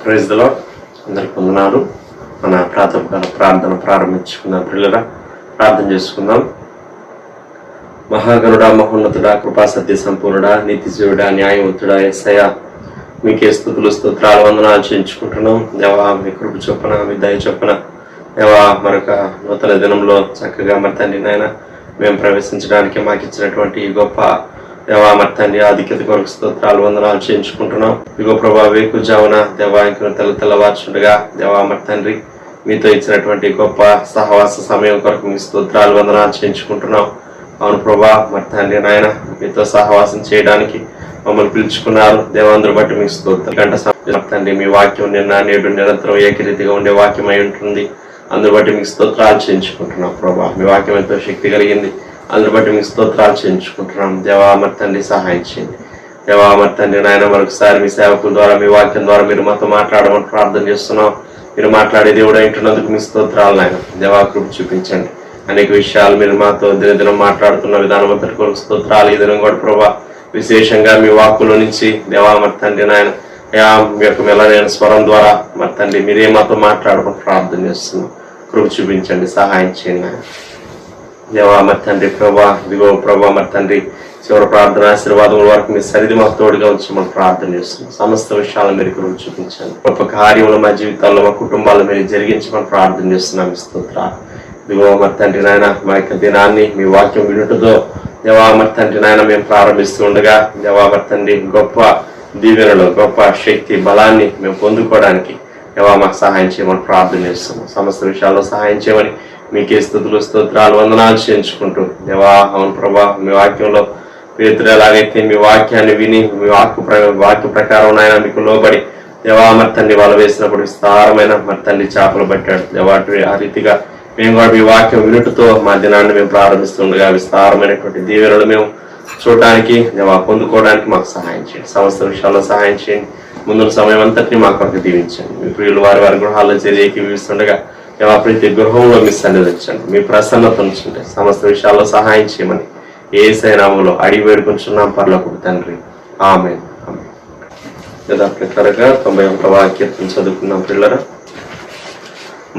Praise the lord. అందరికి వందనాలు. మన ప్రార్థన ప్రారంభించుకుందాం. పిల్లల ప్రార్థన చేసుకుందాం. మహాగణుడా, మహోన్నతుడా, కృపా సత్య సంపూర్ణుడా, నీతిజీవుడా, న్యాయవంతుడా యేసయ్య, మీకే స్తుతులు స్తోత్రాలు వందనాలు చేయించుకుంటున్నాం. దేవా, మీ కృప చొప్పున, మీ దయ చొప్పున దేవా మరొక నూతన దినంలో చక్కగా మరి తండ్రి నాయన మేము ప్రవేశించడానికి మాకు ఇచ్చినటువంటి గొప్ప దేవా మరి తండ్రి ఆధిక్యత కొరకు స్తోత్రాలు వందనాలు చేయించుకుంటున్నాం. ఇగో ప్రభా, వేకుజామున దేవా ఇంక తెల్లవార్చుండగా దేవా మరి తండ్రి మీతో ఇచ్చినటువంటి గొప్ప సహవాస సమయం కొరకు మీ స్తోత్రాలు వందనాలు చేయించుకుంటున్నాం. అవును ప్రభా మరి తండ్రి నాయన మీతో సహవాసం చేయడానికి మమ్మల్ని పిలుచుకున్నారు. దేవాంధ్రులు బట్టి మీకు స్తోత్రం. గంట తండ్రి మీ వాక్యం నిన్న నేడు నిరంతరం ఏకరీతిగా ఉండే వాక్యం అయి ఉంటుంది. అందును బట్టి మీకు స్తోత్రాలు చేయించుకుంటున్నాం. ప్రభా, మీ వాక్యం ఎంతో శక్తి కలిగింది. అందును బట్టి మీకు స్తోత్రాలు చేయించుకుంటున్నాం. దేవా మరి తండ్రి సహాయం చేయండి. దేవా మరి తండ్రి నాయన మరొకసారి మీ సేవకుల ద్వారా మీ వాక్యం ద్వారా మీరు మాతో మాట్లాడమని ప్రార్థన చేస్తున్నాం. మీరు మాట్లాడే దేవుడు ఉంటున్నందుకు మీ స్తోత్రాలు నాయన. దేవా కృప చూపించండి. అనేక విషయాలు మీరు మాతో దినదినం మాట్లాడుతున్న విధానం అంతటి కొరకు స్తోత్రాలు. ఈ దినం కూడా ప్రభా విశేషంగా మీ వాక్కులో నుంచి దేవా మరి తండ్రి నాయన మీ యొక్క మెలనైన స్వరం ద్వారా మరి తండ్రి మీరే మాతో మాట్లాడమని ప్రార్థన చేస్తున్నాం. కృప చూపించండి, సహాయం చేయండి ఆయన. దేవా మరి తండ్రి ప్రభా, ఇదిగో ప్రభా మరి తండ్రి చివరి ప్రార్థన ఆశీర్వాదం వరకు మీ సరిది మాకు తోడుగా ఉంచమని ప్రార్థన చేస్తున్నాం. సమస్త విషయాలను మీరు కృప చూపించండి. గొప్ప కార్యములు మా జీవితాల్లో మా కుటుంబాల్లో మీరు జరిగించమని ప్రార్థన చేస్తున్నాం. స్తోత్రాలు. ఇదిగో మరి తండ్రి నాయన మా యొక్క దినాన్ని మీ వాక్యం వినుటతో దేవా మరి తండ్రి నాయన మేము ప్రారంభిస్తూ ఉండగా దేవా మరి తండ్రి గొప్ప దీవెనలు, గొప్ప శక్తి, బలాన్ని మేము పొందుకోవడానికి దేవా మాకు సహాయం చేయమని ప్రార్థన చేస్తున్నాం. సమస్త విషయాల్లో సహాయం చేయమని మీకే స్తుతులు స్తోత్రాలు వందనాలు చేయించుకుంటూ దేవా అవును ప్రభా మీ వాక్యంలో పేతురు ఎలాగైతే మీ వాక్యాన్ని విని మీ వాక్య ప్రకారం నాయన మీకు లోబడి దేవా మరి తండ్రి వాళ్ళు వేసినప్పుడు విస్తారమైన మరి తండ్రి చేపలు పట్టాడు. దేవా ఆ రీతిగా మేము కూడా మీ వాక్యం వినుటతో మా దినాన్ని మేము ప్రారంభిస్తుండగా విస్తారమైనటువంటి దీవెనలు మేము చూడడానికి దేవా పొందుకోవడానికి మాకు సహాయం చేయండి. సమస్త విషయాల్లో సహాయం చేయండి. ముందున్న సమయం అంతటినీ మా కొరకు దీవించండి. మీ ప్రియులు వారి వారి గృహాల్లో చేరి ఏకీవిస్తుండగా దేవా ప్రతి గృహంలో మీ సన్నిధించండి. మీ ప్రసన్నత ఉంచండి. సమస్త విషయాల్లో సహాయం చేయమని యేసయ్య నామములో అడిగి వేడుకుంటున్నాం పరలోకపు తండ్రి. ఆమేన్. యథాప్రకారంగా 91వ కీర్తన చదువుకున్నాం. పిల్లరా,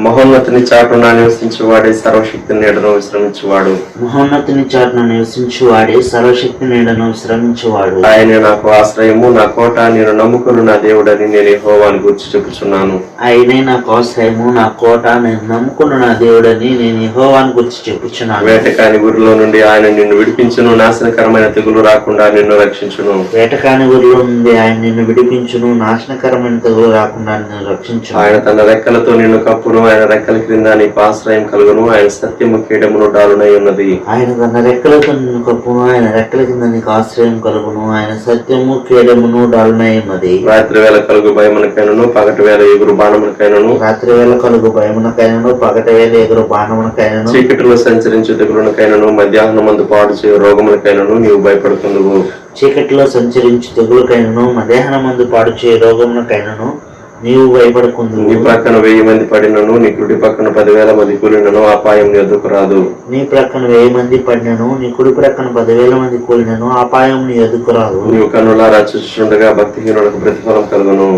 మహోన్నతిని చాటున నివసించువాడే సర్వశక్తి నీడను విశ్రమించువాడు. మహోన్నతిని చాటున నివసించువాడే సర్వశక్తి నీడను విశ్రమించువాడు. ఆయనే నాకు ఆశ్రయము, నా కోట, నేను నమ్ముకుని నా దేవుడని నేను యెహోవాను గూర్చి చెప్పుచున్నాను. ఆయనే నాకు ఆశ్రయము, నా కోట, నేను నమ్ముకున్న నా దేవుడని నేను యెహోవాను గూర్చి చెప్పుచున్నాను. వేటకాని ఊరిలో నుండి ఆయన నిన్ను విడిపించును, నాశనకరమైన తెగులు రాకుండా నిన్ను రక్షించును. వేటకాని ఊరిలో నుండి ఆయన నిన్ను విడిపించును, నాశనకరమైన తెగులు రాకుండా నిన్ను రక్షించును. ఆయన తన రెక్కలతో నిన్ను కప్పును, ఆయన రెక్కల క్రింద నీకు ఆశ్రయం కలుగును. ఆయన సత్యము కీడమును డాలునై ఉన్నది. ఆయన తన రెక్కలతో నిన్ను కప్పును, ఆయన రెక్కల కింద నీకు ఆశ్రయం కలుగును. ఆయన సత్యము కీడమును డాలునై ఉన్నది. రాత్రి వేళ కలుగు భయమునకైనను, పగటి వేళ ఎగురు బాణమునకైనను, రాత్రి వేళ కలుగు భయమునకైనను, పగటి వేళ ఎగురు బాణమునకైనను, చీకటిలో సంచరించు తెగులునకైనను, మధ్యాహ్నం మందు పాడు చేయు రోగములకైనను నీవు భయపడుకుందువు. చీకటిలో సంచరించు తెగులకైనను, మధ్యాహ్నం మందు పాడు చేయు రోగమునకైనను నీవు భయపడకుందు. నీ ప్రక్కన 1000 మంది పడినను, నీ కుడి పక్కన 10,000 మంది కూలినను అపాయం నీ ఎదుకు రాదు. నీ ప్రక్కన 1000 మంది పడినను, నీ కుడి ప్రక్కన 10,000 మంది కూలినను అపాయం నీ ఎదుకు రాదు. నీవు కన్నులారా చూచుచుండగా భక్తిహీనులకు ప్రతిఫలం కలుగును.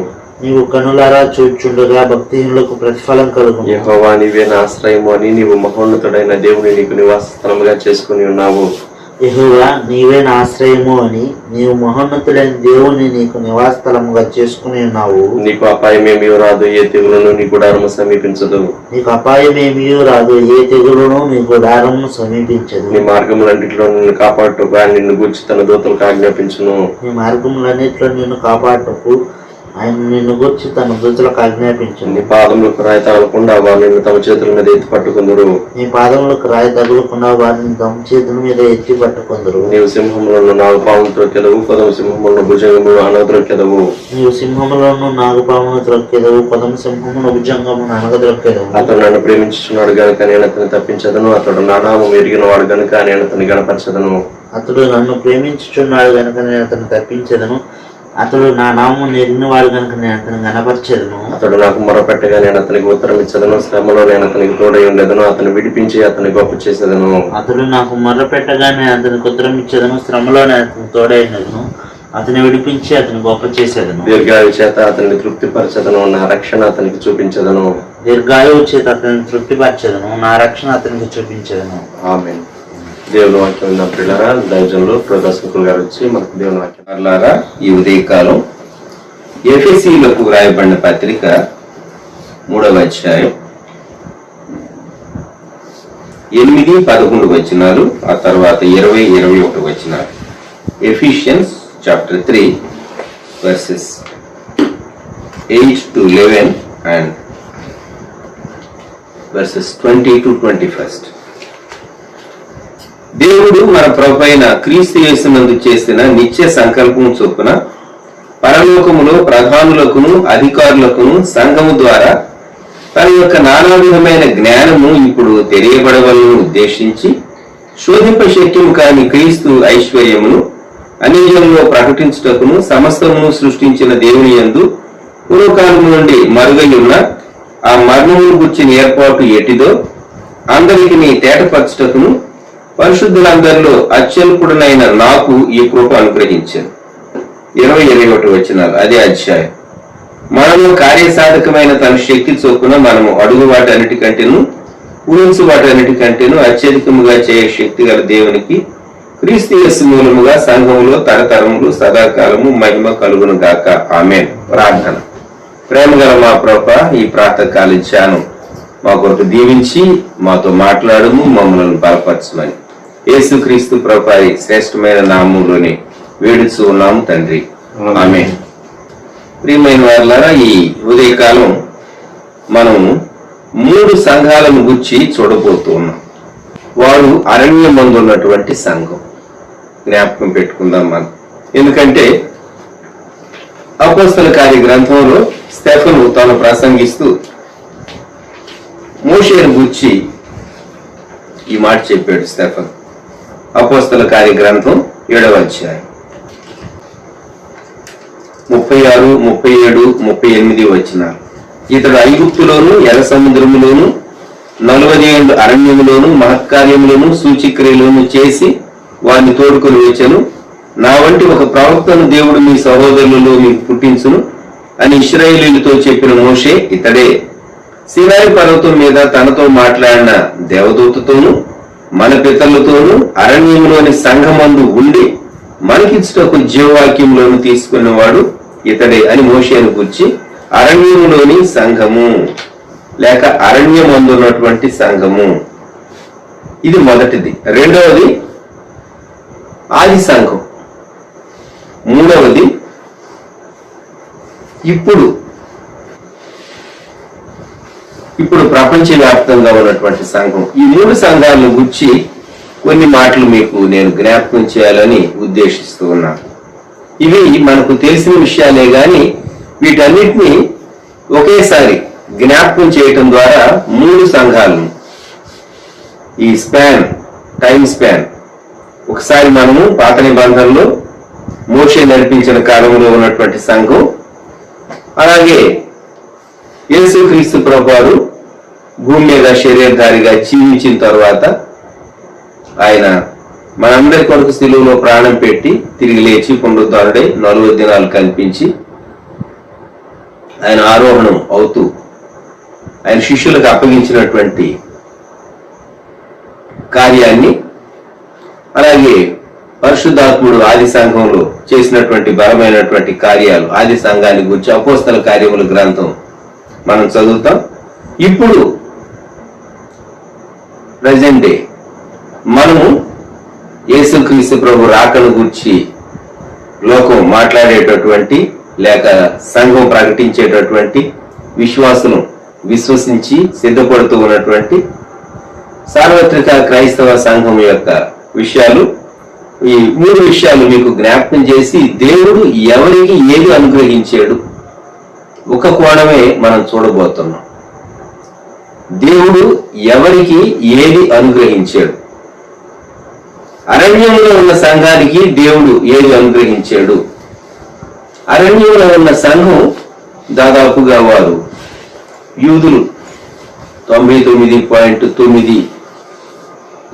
నీవు కన్నులారా చూచుండగా భక్తిహీనులకు ప్రతిఫలం కలుగును. యెహోవా నీవే నా ఆశ్రయము అని నీవు మహోన్నతుడైన దేవుని నీకు నివాస స్థలముగా చేసుకుని ఉన్నావు. యెహోవా నీవే నా ఆశ్రయము అని నీవు మహోన్నతుడైన దేవుని నీకు నివాసస్థలముగా చేసుకుని ఉన్నావు. నీకు అపాయమేమీ రాదు, ఏ తెగులను నీ గుడారము సమీపించదు. నీకు అపాయమేమీ రాదు, ఏ తెగులును నీ గుడారమును సమీపించదు. నీ మార్గములన్నింటిలో నిన్ను కాపాడుటకు ఆయన నిన్ను గూర్చి తన దూతలకు ఆజ్ఞాపించును. నీ మార్గములన్నింటిలో నిన్ను కాపాడుటకు ఆయన నిన్ను గూర్చి తన దూతలకు ఆజ్ఞాపించును. నీ పాదములకు రాయి తగలకుండా వారు నిన్ను తమ చేతుల మీద ఎత్తి పట్టుకుందరు. నీ పాదములకు రాయి తగులకుండా వారిని తమ చేతుల మీద ఎత్తి పట్టుకుందరు. నీవు సింహములను 4 పాములు త్రొక్కెదవు, కొదమ సింహములను భుజంగములు అనగద్రొక్కెదవు. నీవు సింహములను 4 పాములను త్రొక్కెదవు, కొదమ సింహమును భుజంగమును అనగద్రొక్కెదవు. అతడు నన్ను ప్రేమించుచున్నాడు గనుక నేను అతన్ని తప్పించదను, అతడు నా నామము ఎరిగిన వాడు గనుక నేను అతన్ని గణపరచదను. అతడు నన్ను ప్రేమించుచున్నాడు గనుక నేను అతన్ని తప్పించదను, అతడు నా నామము ఎరిగిన వాడు కనుక నేను అతను గణపరచెదను. అతడు నాకు మొరపెట్టగా నేను అతనికి ఉత్తరం ఇచ్చదను, శ్రమలో నేను అతనికి తోడై ఉండేదను, అతను విడిపించి అతని గొప్ప చేసేదను. అతడు నాకు మొరపెట్టగా నేను అతనికి ఉత్తరం ఇచ్చేదను, శ్రమలో నేను అతనికి తోడై ఉండేదను, అతని విడిపించి అతని గొప్ప చేసేదను. దీర్ఘాయు చేత అతన్ని తృప్తిపరచదను, నా రక్షణ అతనికి చూపించదను. దీర్ఘాయువు చేత అతన్ని తృప్తిపరచదను, నా రక్షణ అతనికి చూపించదను. ఆమేన్. దేవుని వాక్యం ఉన్న పిల్లరా, దైవజనులు ప్రదర్శకులు గారు వచ్చి మనకు దేవుని వాక్యం. ఈ ఉదయకాలం ఎఫెసీయులకు రాయబడిన పత్రిక 3వ అధ్యాయం 8-11 వచనాలు, ఆ తర్వాత 20-21 వచనాలు. Ephesians chapter 3 verses 8-11 and verses 20-21. దేవుడు మన ప్రభువైన క్రీస్తు యేసునందు చేసిన నిత్య సంకల్పం చొప్పున పరలోకములో ప్రధానులకును అధికారులకును సంఘము ద్వారా తన యొక్క నానా విధమైన జ్ఞానము ఇప్పుడు తెలియబడవలను ఉద్దేశించి శోధింప శక్యము కాని క్రీస్తు ఐశ్వర్యమును అన్యజనులలో ప్రకటించుటకును సమస్తమును సృష్టించిన దేవుని యందు పూర్వకాలము నుండి మరుగై ఉన్న ఆ మర్మమును గుర్చిన ఏర్పాటు ఎటిదో అందరికి తేటపరచుటకును పరిశుద్ధులందరిలో అత్యల్పుడనైన నాకు ఈ కృప అనుగ్రహించాను. 20-21 వచనాలు అదే అధ్యాయం. మనము కార్యసాధకమైన తన శక్తి చొప్పున మనము అడుగు వాటన్నిటికంటేను ఊహించు వాటన్నిటికంటేను అత్యధికముగా చేయ శక్తి గల దేవునికి క్రీస్తు యేసు మూలముగా సంఘములో తరతరములు సదాకాలము మహిమ కలుగును గాక. ఆమేన్. ప్రార్థన. ప్రేమగల మా ప్రభువా, ఈ ప్రాతకాల ధ్యానం మా కొరకు దీవించి మాతో మాట్లాడము, మమ్మల్ని బలపరచమని యేసుక్రీస్తు ప్రభువారి శ్రేష్టమైన నామములోనే వేడుచూ ఉన్నాము తండ్రి. ఆమేన్. ప్రియమైన వారులారా, ఈ ఉదయకాలం మనం 3 సంఘాలను గురించి చూడబోతూ ఉన్నాం. వారు అరణ్యమందు ఉన్నటువంటి సంఘం. జ్ఞాపకం పెట్టుకుందాం మనం. ఎందుకంటే అపోస్తల కార్య గ్రంథంలో స్టెఫను తాను ప్రసంగిస్తూ మోషేను గూర్చి ఈ మాట చెప్పాడు స్టెఫన్. అపోస్తల కార్య గ్రంథం 7వ అధ్యాయం 36, 37, 38 వచనాలు. ఇతడు ఐగుప్తులోను ఎర్ర సముద్రములోను 40 ఏళ్ళు అరణ్యములోను మహత్కార్యములను సూచిక్రియలను చేసి వారిని తోడుకొని వచ్చాను. నా వంటి ఒక ప్రవక్తను దేవుడు మీ సహోదరులలో మీకు పుట్టించును అని ఇశ్రాయేలీయులతో చెప్పిన మోషే ఇతడే. సీనాయి పర్వతం మీద తనతో మాట్లాడిన దేవదూతతోనూ మన పితరులతోనూ అరణ్యములోని సంఘమందు ఉండి మనకిచ్చుటకు జీవవాక్యంలోను తీసుకున్నవాడు ఇతడే అని మోషేను గురించి అరణ్యములోని సంఘము లేక అరణ్యమందు ఉన్నటువంటి సంఘము, ఇది మొదటిది. రెండవది ఆది సంఘం. మూడవది ఇప్పుడు ప్రపంచవ్యాప్తంగా ఉన్నటువంటి సంఘం. ఈ 3 సంఘాలను గురించి కొన్ని మాటలు మీకు నేను జ్ఞాపకం చేయాలని ఉద్దేశిస్తూ ఉన్నాను. ఇవి మనకు తెలిసిన విషయాలే గాని వీటన్నిటిని ఒకేసారి జ్ఞాపకం చేయటం ద్వారా 3 సంఘాలను ఈ టైం స్పాన్ ఒకసారి మనము పాత నిబంధనలో మోషే నడిపించిన కాలంలో ఉన్నటువంటి సంఘం, అలాగే యేసుక్రీస్తు ప్రభువారు భూమి మీద శరీరధారిగా జీవించిన తర్వాత ఆయన మనందరి కొరకు శిలువలో ప్రాణం పెట్టి తిరిగి లేచి పునరుద్ధరుడై 40 దినాలు కల్పించి ఆయన ఆరోహణం అవుతూ ఆయన శిష్యులకు అప్పగించినటువంటి కార్యాన్ని, అలాగే పరిశుద్ధాత్ముడు ఆది సంఘంలో చేసినటువంటి బలమైనటువంటి కార్యాలు ఆది సంఘాన్ని గురించి అపోస్తల కార్యముల గ్రంథం మనం చదువుతాం. ఇప్పుడు ప్రెజెంట్ డే మనము యేసుక్రీస్తు ప్రభు రాకను గురించి లోకం మాట్లాడేటటువంటి లేక సంఘం ప్రకటించేటటువంటి విశ్వాసులు విశ్వసించి సిద్ధపడుతూ ఉన్నటువంటి సార్వత్రిక క్రైస్తవ సంఘం యొక్క విషయాలు, ఈ 3 విషయాలు మీకు జ్ఞాపకం చేసి దేవుడు ఎవరికి ఏది అనుగ్రహించాడు ఒక కోణమే మనం చూడబోతున్నాం. దేవుడు ఎవరికి ఏది అనుగ్రహించాడు, అరణ్యంలో ఉన్న సంఘానికి దేవుడు ఏది అనుగ్రహించాడు. అరణ్యంలో ఉన్న సంఘం దాదాపుగా వారు యూదులు 99.9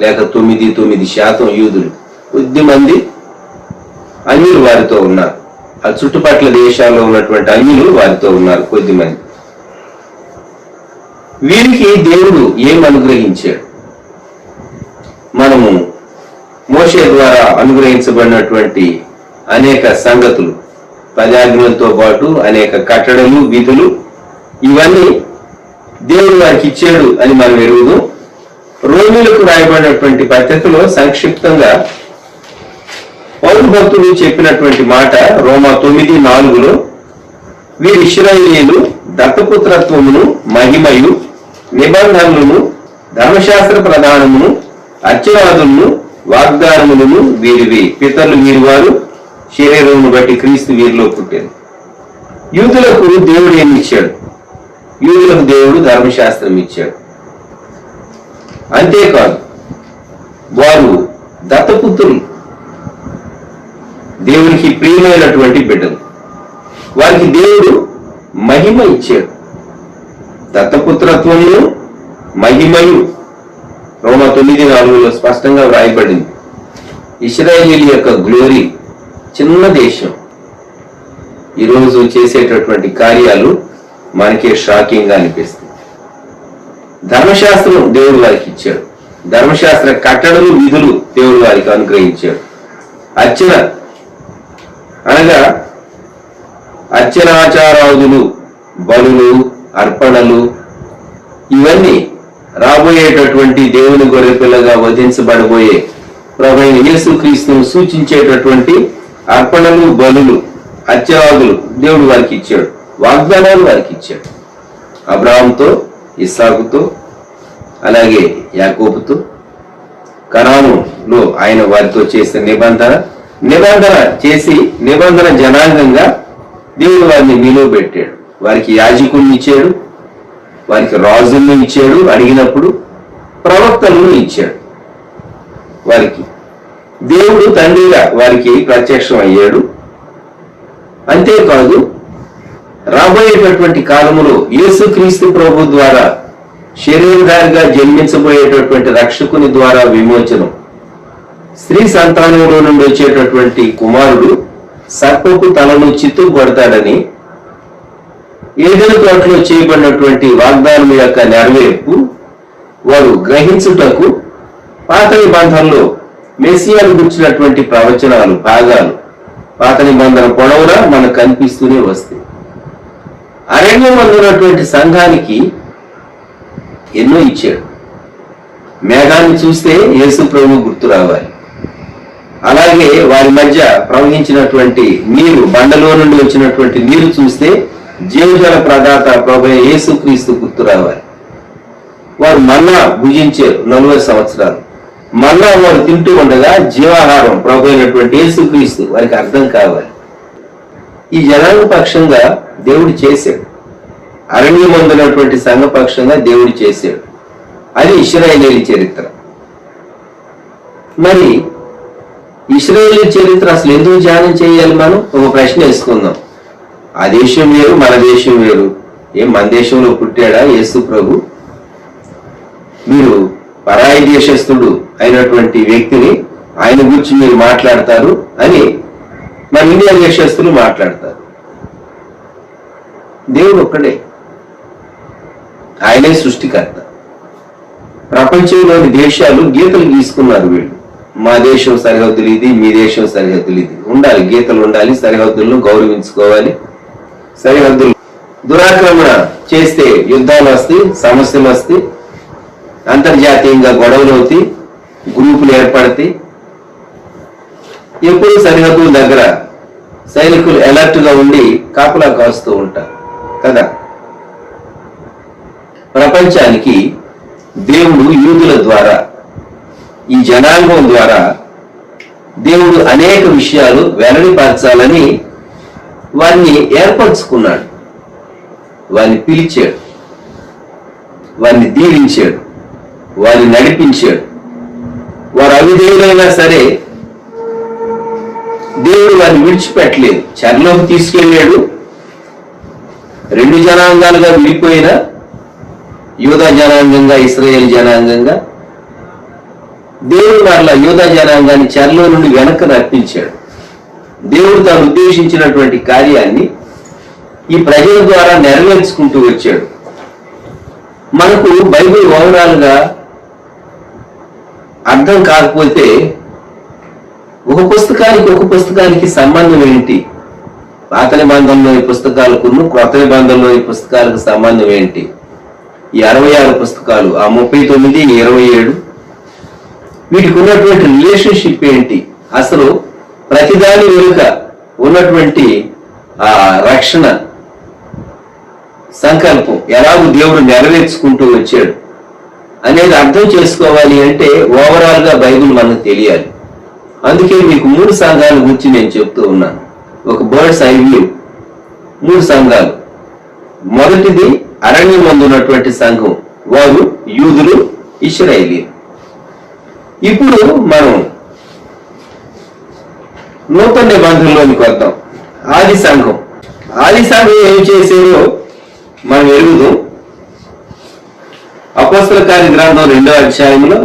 లేక 99% యూదులు, కొద్దిమంది అన్యులు వారితో ఉన్నారు. ఆ చుట్టుపక్కల దేశాల్లో ఉన్నటువంటి అన్యులు వారితో ఉన్నారు కొద్దిమంది. వీరికి దేవుడు ఏం అనుగ్రహించాడు? మనము మోషే ద్వారా అనుగ్రహించబడినటువంటి అనేక సంగతులు, 10 ఆజ్ఞలతో పాటు అనేక కట్టడలు, విధులు, ఇవన్నీ దేవుడు వారికి ఇచ్చాడు అని మనం ఎరుగుదాం. రోమీలకు రాయబడినటువంటి పత్రికలో సంక్షిప్తంగా పౌలు భక్తుడు చెప్పినటువంటి మాట రోమా 9:4లో, వీరు ఇశ్రాయేలీయులు దత్తపుత్రత్వమును, మహిమయు, నిబంధనలను, ధర్మశాస్త్ర ప్రధానమును, అర్చనాదులను, వాగ్దానములను వీరివి. పితరులు వీరివారు, శరీరమును బట్టి క్రీస్తు వీరిలో పుట్టారు. యూదులకు దేవుడు ఏమి ఇచ్చాడు? యూదులకు దేవుడు ధర్మశాస్త్రం ఇచ్చాడు. అంతేకాదు, వారు దత్తపుత్రులు, దేవునికి ప్రియమైనటువంటి బిడ్డలు. వారికి దేవుడు మహిమ ఇచ్చాడు. దత్తపుత్రత్వమును, మహిమయు రోమా 9:4లో స్పష్టంగా వ్రాయబడింది. ఇశ్రాయేలు యొక్క గ్లోరీ, చిన్న దేశం ఈరోజు చేసేటటువంటి కార్యాలు మనకే షాకింగ్ గా అనిపిస్తుంది. ధర్మశాస్త్రం దేవుడు వారికి ఇచ్చాడు. ధర్మశాస్త్ర కట్టడలు, విధులు దేవుడు వారికి అనుగ్రహించాడు. అర్చన అనగా అర్చనాచారాదులు, బలులు, అర్పణలు, ఇవన్నీ రాబోయేటటువంటి దేవుని గొర్రె పిల్లగా వధించబడబోయే ప్రభువైన యేసుక్రీస్తును సూచించేటటువంటి అర్పణలు, బలులు, అర్చనాదులు దేవుడు వారికి ఇచ్చాడు. వాగ్దానాలు వారికి ఇచ్చాడు. అబ్రహాముతో, ఇస్సాకుతో, అలాగే యాకోబుతో, కనానులో ఆయన వారితో చేసిన నిబంధన చేసి నిబంధన జనాంగంగా దేవుడు వారిని నిలువబెట్టాడు. వారికి యాజకుల్ని ఇచ్చాడు, వారికి రాజుల్ని ఇచ్చాడు, అడిగినప్పుడు ప్రవక్తలను ఇచ్చాడు. వారికి దేవుడు తండ్రిగా వారికి ప్రత్యక్షం అయ్యాడు. అంతేకాదు, రాబోయేటటువంటి కాలములో యేసుక్రీస్తు ప్రభు ద్వారా శరీరధారిగా జన్మించబోయేటటువంటి రక్షకుని ద్వారా విమోచనం, స్త్రీ సంతానంలో నుండి వచ్చేటటువంటి కుమారుడు సర్పపు తలను చిత్తుకొడతాడని ఏదైనా తోటలో చేయబడినటువంటి వాగ్దానం యొక్క నెరవేర్పు వారు గ్రహించుటకు పాత నిబంధనలో మెస్సియాను గుర్చినటువంటి ప్రవచనాలు, భాగాలు పాత నిబంధన పొడవునా మనకు కనిపిస్తూనే వస్తాయి. అరణ్యం ఉన్నటువంటి సంఘానికి ఎన్నో ఇచ్చాడు. మేఘాన్ని చూస్తే యేసు ప్రభు గుర్తు రావాలి. అలాగే వారి మధ్య ప్రవహించినటువంటి నీరు, బండలో నుండి వచ్చినటువంటి నీరు చూస్తే జీవజల ప్రదాత ప్రభు యేసుక్రీస్తు గుర్తు రావాలి. వారు మన్నా భుజించారు 40 సంవత్సరాలు. మన్నా వారు తింటూ ఉండగా జీవాహారం ప్రభు అయినటువంటి యేసుక్రీస్తు వారికి అర్థం కావాలి. ఈ జనాంగ పక్షంగా దేవుడు చేశాడు. అరణ్యం అందునటువంటి సంఘ పక్షంగా దేవుడు చేశాడు. అది ఇశ్రాయేలీయుల చరిత్ర. మరి ఇశ్రాయేలీయుల చరిత్ర అసలు ఎందుకు ధ్యానం చేయాలి? మనం ఒక ప్రశ్న వేసుకుందాం. ఆ దేశం వేరు, మన దేశం వేరు. మన దేశంలో పుట్టాడా యేసు ప్రభు? మీరు పరాయి దేశస్థుడు అయినటువంటి వ్యక్తిని ఆయన గురించి మీరు మాట్లాడతారు అని మన ఇండియా దేశస్థులు మాట్లాడతారు. దేవుడు ఒక్కడే, ఆయనే సృష్టికర్త. ప్రపంచంలోని దేశాలు గీతలు గీసుకున్నారు. వీళ్ళు మా దేశం సరిహద్దులు ఇది, మీ దేశం సరిహద్దులు ఇది. ఉండాలి, గీతలు ఉండాలి, సరిహద్దులను గౌరవించుకోవాలి. సరిహద్దులు దురాక్రమణ చేస్తే యుద్ధాలు వస్తాయి, సమస్యలు వస్తాయి, అంతర్జాతీయంగా గొడవలు అవుతాయి, గ్రూపులు ఏర్పడతాయి. ఎప్పుడు సరిహద్దుల దగ్గర సైనికులు అలర్ట్ గా ఉండి కాపలా కాస్తూ ఉంటారు కదా. ప్రపంచానికి దేవుడు యూదుల ద్వారా, ఈ జనాంగం ద్వారా దేవుడు అనేక విషయాలు వెల్లడిపరచాలని వారిని ఏర్పరచుకున్నాడు. వారిని పిలిచాడు, వారిని దీవించాడు, వారిని నడిపించాడు. వారు అవిధేయులైనా సరే దేవుడు వారిని విడిచిపెట్టలేదు. చెరలోకి తీసుకెళ్ళాడు. 2 జనాంగాలుగా విడిపోయిన యూదా జనాంగంగా, ఇశ్రాయేల్ జనాంగంగా దేవుడు వాళ్ళ యూదా జనాంగాన్ని చెరలో నుండి వెనక్కి రప్పించాడు. దేవుడు తాను ఉద్దేశించినటువంటి కార్యాన్ని ఈ ప్రజల ద్వారా నెరవేర్చుకుంటూ వచ్చాడు. మనకు బైబిల్ ఓవరాల్ గా అర్థం కాకపోతే ఒక పుస్తకానికి సంబంధం ఏంటి, పాత నిబంధనలోని పుస్తకాలకును క్రొత్త నిబంధనలోని పుస్తకాలకు సంబంధం ఏంటి, ఈ 66 పుస్తకాలు, ఆ 39, 27 వీటికి ఉన్నటువంటి రిలేషన్షిప్ ఏంటి, అసలు ప్రతిదాని వెనుక ఉన్నటువంటి ఆ రక్షణ సంకల్పం ఎలాగో దేవుడు నెరవేర్చుకుంటూ వచ్చాడు అనేది అర్థం చేసుకోవాలి అంటే ఓవరాల్ గా బైబిల్ మనకు తెలియాలి. అందుకే మీకు 3 సంఘాల గురించి నేను చెప్తూ ఉన్నాను. ఒక బర్డ్స్ ఐ వ్యూ 3 సంఘాలు. మొదటిది అరణ్యం మందు ఉన్నటువంటి సంఘం, వారు యూదులు, ఇశ్రాయేలీయులు. ఇప్పుడు మనం నూతన నిబంధనలోనికి వద్దాం. ఆది సంఘం ఏం చేశారో మనం ఎరుగుదాం. అపోస్తల కార్య గ్రంథం 2వ అధ్యాయంలో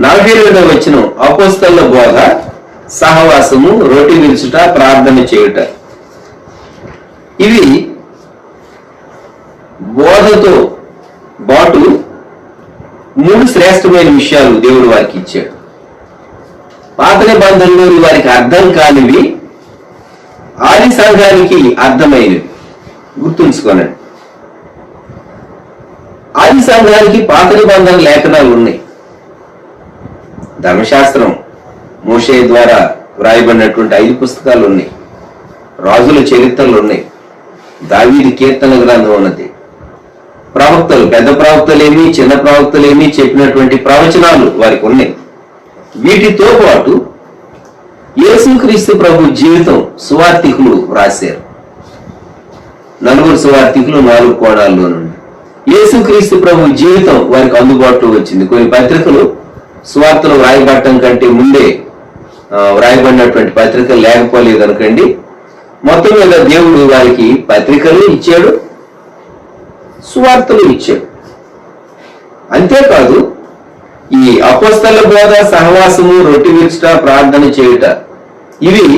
42వ వచనం, అపోస్తల బోధ, సహవాసము, రొట్టె విరుచుట, ప్రార్థన చేయుట. ఇవి బోధతో బాటు 3 శ్రేష్టమైన విషయాలు దేవుడు వారికి ఇచ్చాడు. పాత నిబంధనలో వారికి అర్థం కానివి ఆది సంఘానికి అర్థమైనవి. గుర్తుంచుకోనండి, ఆది సంఘానికి పాత నిబంధన లేఖనాలు ఉన్నాయి. ధర్మశాస్త్రం మోషే ద్వారా వ్రాయబడినటువంటి 5 పుస్తకాలు ఉన్నాయి. రాజుల చరిత్రలు ఉన్నాయి. దావీదు కీర్తన గ్రంథం ఉన్నది. ప్రవక్తలు, పెద్ద ప్రవక్తలేమి చిన్న ప్రవక్తలేమి చెప్పినటువంటి ప్రవచనాలు వారికి ఉన్నాయి. వీటితో పాటు యేసుక్రీస్తు ప్రభు జీవితం సువార్తికులు రాశారు. 4 సువార్తికులు 4 కోణాల్లో నుండి యేసుక్రీస్తు ప్రభు జీవితం వారికి అందుబాటులో వచ్చింది. కొన్ని పత్రికలు సువార్తలు వ్రాయబడటం కంటే ముందే వ్రాయబడినటువంటి పత్రికలు లేకపోలేదు అనుకోండి. మొత్తం మీద దేవుడు వారికి పత్రికలు ఇచ్చాడు, సువార్తలు ఇచ్చాడు. అంతేకాదు ఈ అపోస్తల బోధ, సహవాసము, రొట్టె విరుచుట, ప్రార్థన చేయుట, ఇవి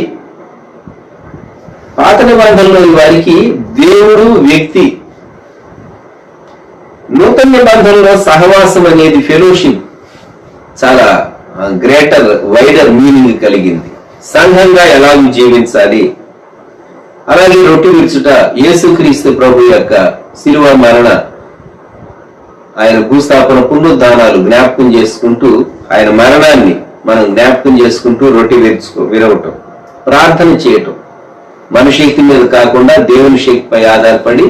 పాత నిబంధనలో వారికి దేవుడు వ్యక్తి. నూతన నిబంధనలో సహవాసం అనేది ఫెలోషిప్ చాలా గ్రేటర్ వైడర్ మీనింగ్ కలిగింది. సంఘంగా ఎలాగూ జీవించాలి, అలాగే రొట్టె విరుచుట యేసుక్రీస్తు ప్రభు యొక్క శిలువ మరణ, ఆయన భూస్థాపన, పునరుద్ధానాలు జ్ఞాపకం చేసుకుంటూ, ఆయన మరణాన్ని మనం జ్ఞాపకం చేసుకుంటూ రొట్టె విరవటం, ప్రార్థన చేయటం, మన శక్తి మీద కాకుండా దేవుని శక్తిపై ఆధారపడి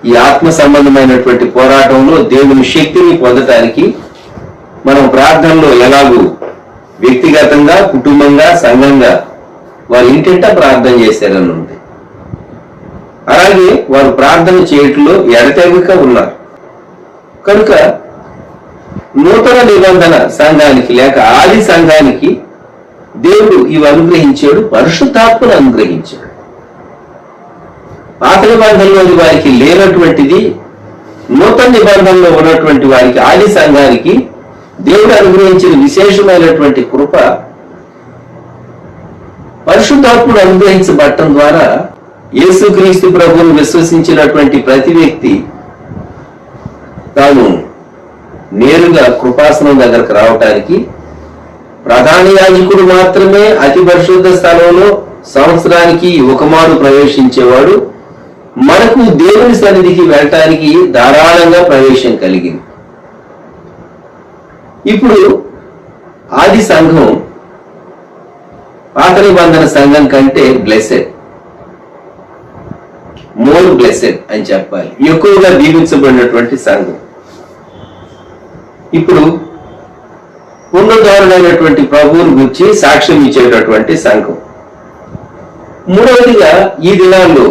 ఈ ఆత్మ సంబంధమైనటువంటి పోరాటంలో దేవుని శక్తిని పొందటానికి మనం ప్రార్థనలో ఎలాగూ వ్యక్తిగతంగా, కుటుంబంగా, సంఘంగా వారి ఇంటింటా ప్రార్థన చేశారని ఉంది. అలాగే వారు ప్రార్థన చేయటంలో ఎడతెగక ఉన్నారు. కనుక నూతన నిబంధన సంఘానికి లేక ఆది సంఘానికి దేవుడు ఇవి అనుగ్రహించాడు, పరిశుద్ధాత్మను అనుగ్రహించాడు. పాత నిబంధనలోని వారికి లేనటువంటిది నూతన నిబంధనలో ఉన్నటువంటి వారికి, ఆది సంఘానికి దేవుడు అనుగ్రహించిన విశేషమైనటువంటి కృప, పరిశుద్ధాత్ముడు అనుగ్రహించబడటం ద్వారా యేసుక్రీస్తు ప్రభువును విశ్వసించినటువంటి ప్రతి వ్యక్తి తాను నేరుగా కృపాసనం దగ్గరకు రావటానికి, ప్రధాన యాజకుడు మాత్రమే అతి పరిశుద్ధ స్థలంలో సంవత్సరానికి ఒకమారు ప్రవేశించేవాడు, మనకు దేవుని సన్నిధికి వెళ్ళటానికి ధారాళంగా ప్రవేశం కలిగింది. ఇప్పుడు ఆది సంఘం పాత నిబంధన సంఘం కంటే బ్లెస్సెడ్, మోర్ బ్లెస్సెడ్ అని చెప్పాలి, ఎక్కువగా దీవించబడినటువంటి సంఘం. ఇప్పుడు పునరుద్ధరణైనటువంటి ప్రభువుని గురించి సాక్ష్యం ఇచ్చేటటువంటి సంఘం. మూడవదిగా ఈ దినాల్లో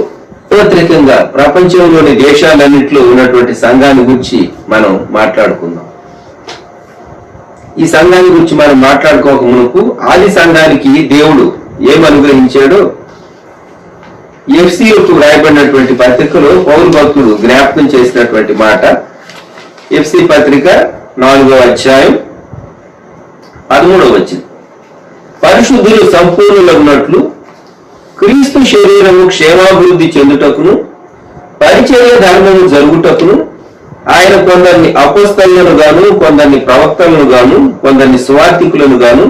సార్వత్రికంగా ప్రపంచంలోని దేశాలన్నింటిలో ఉన్నటువంటి సంఘాన్ని గురించి మనం మాట్లాడుకుందాం. ఈ సంఘాన్ని గురించి మనం మాట్లాడుకోక మునుపు ఆది సంఘానికి దేవుడు ఏమనుగ్రహించాడో ఎఫ్సీలకు రాయబడినటువంటి పత్రికలో పౌలు భక్తుడు జ్ఞాపకం చేసినటువంటి మాట. ఎఫ్సీ పత్రిక 4వ అధ్యాయం 13వ వచనం. పరిశుద్ధులు సంపూర్ణులగునట్లు క్రీస్తు శరీరము క్షేమాభివృద్ధి చెందుటకును పరిచర్య ధర్మము జరుగుటకును ఆయన కొందరిని అపోస్తలులను గాను, కొందరిని ప్రవక్తలను గాను, కొందరిని సువార్థికులను గాను,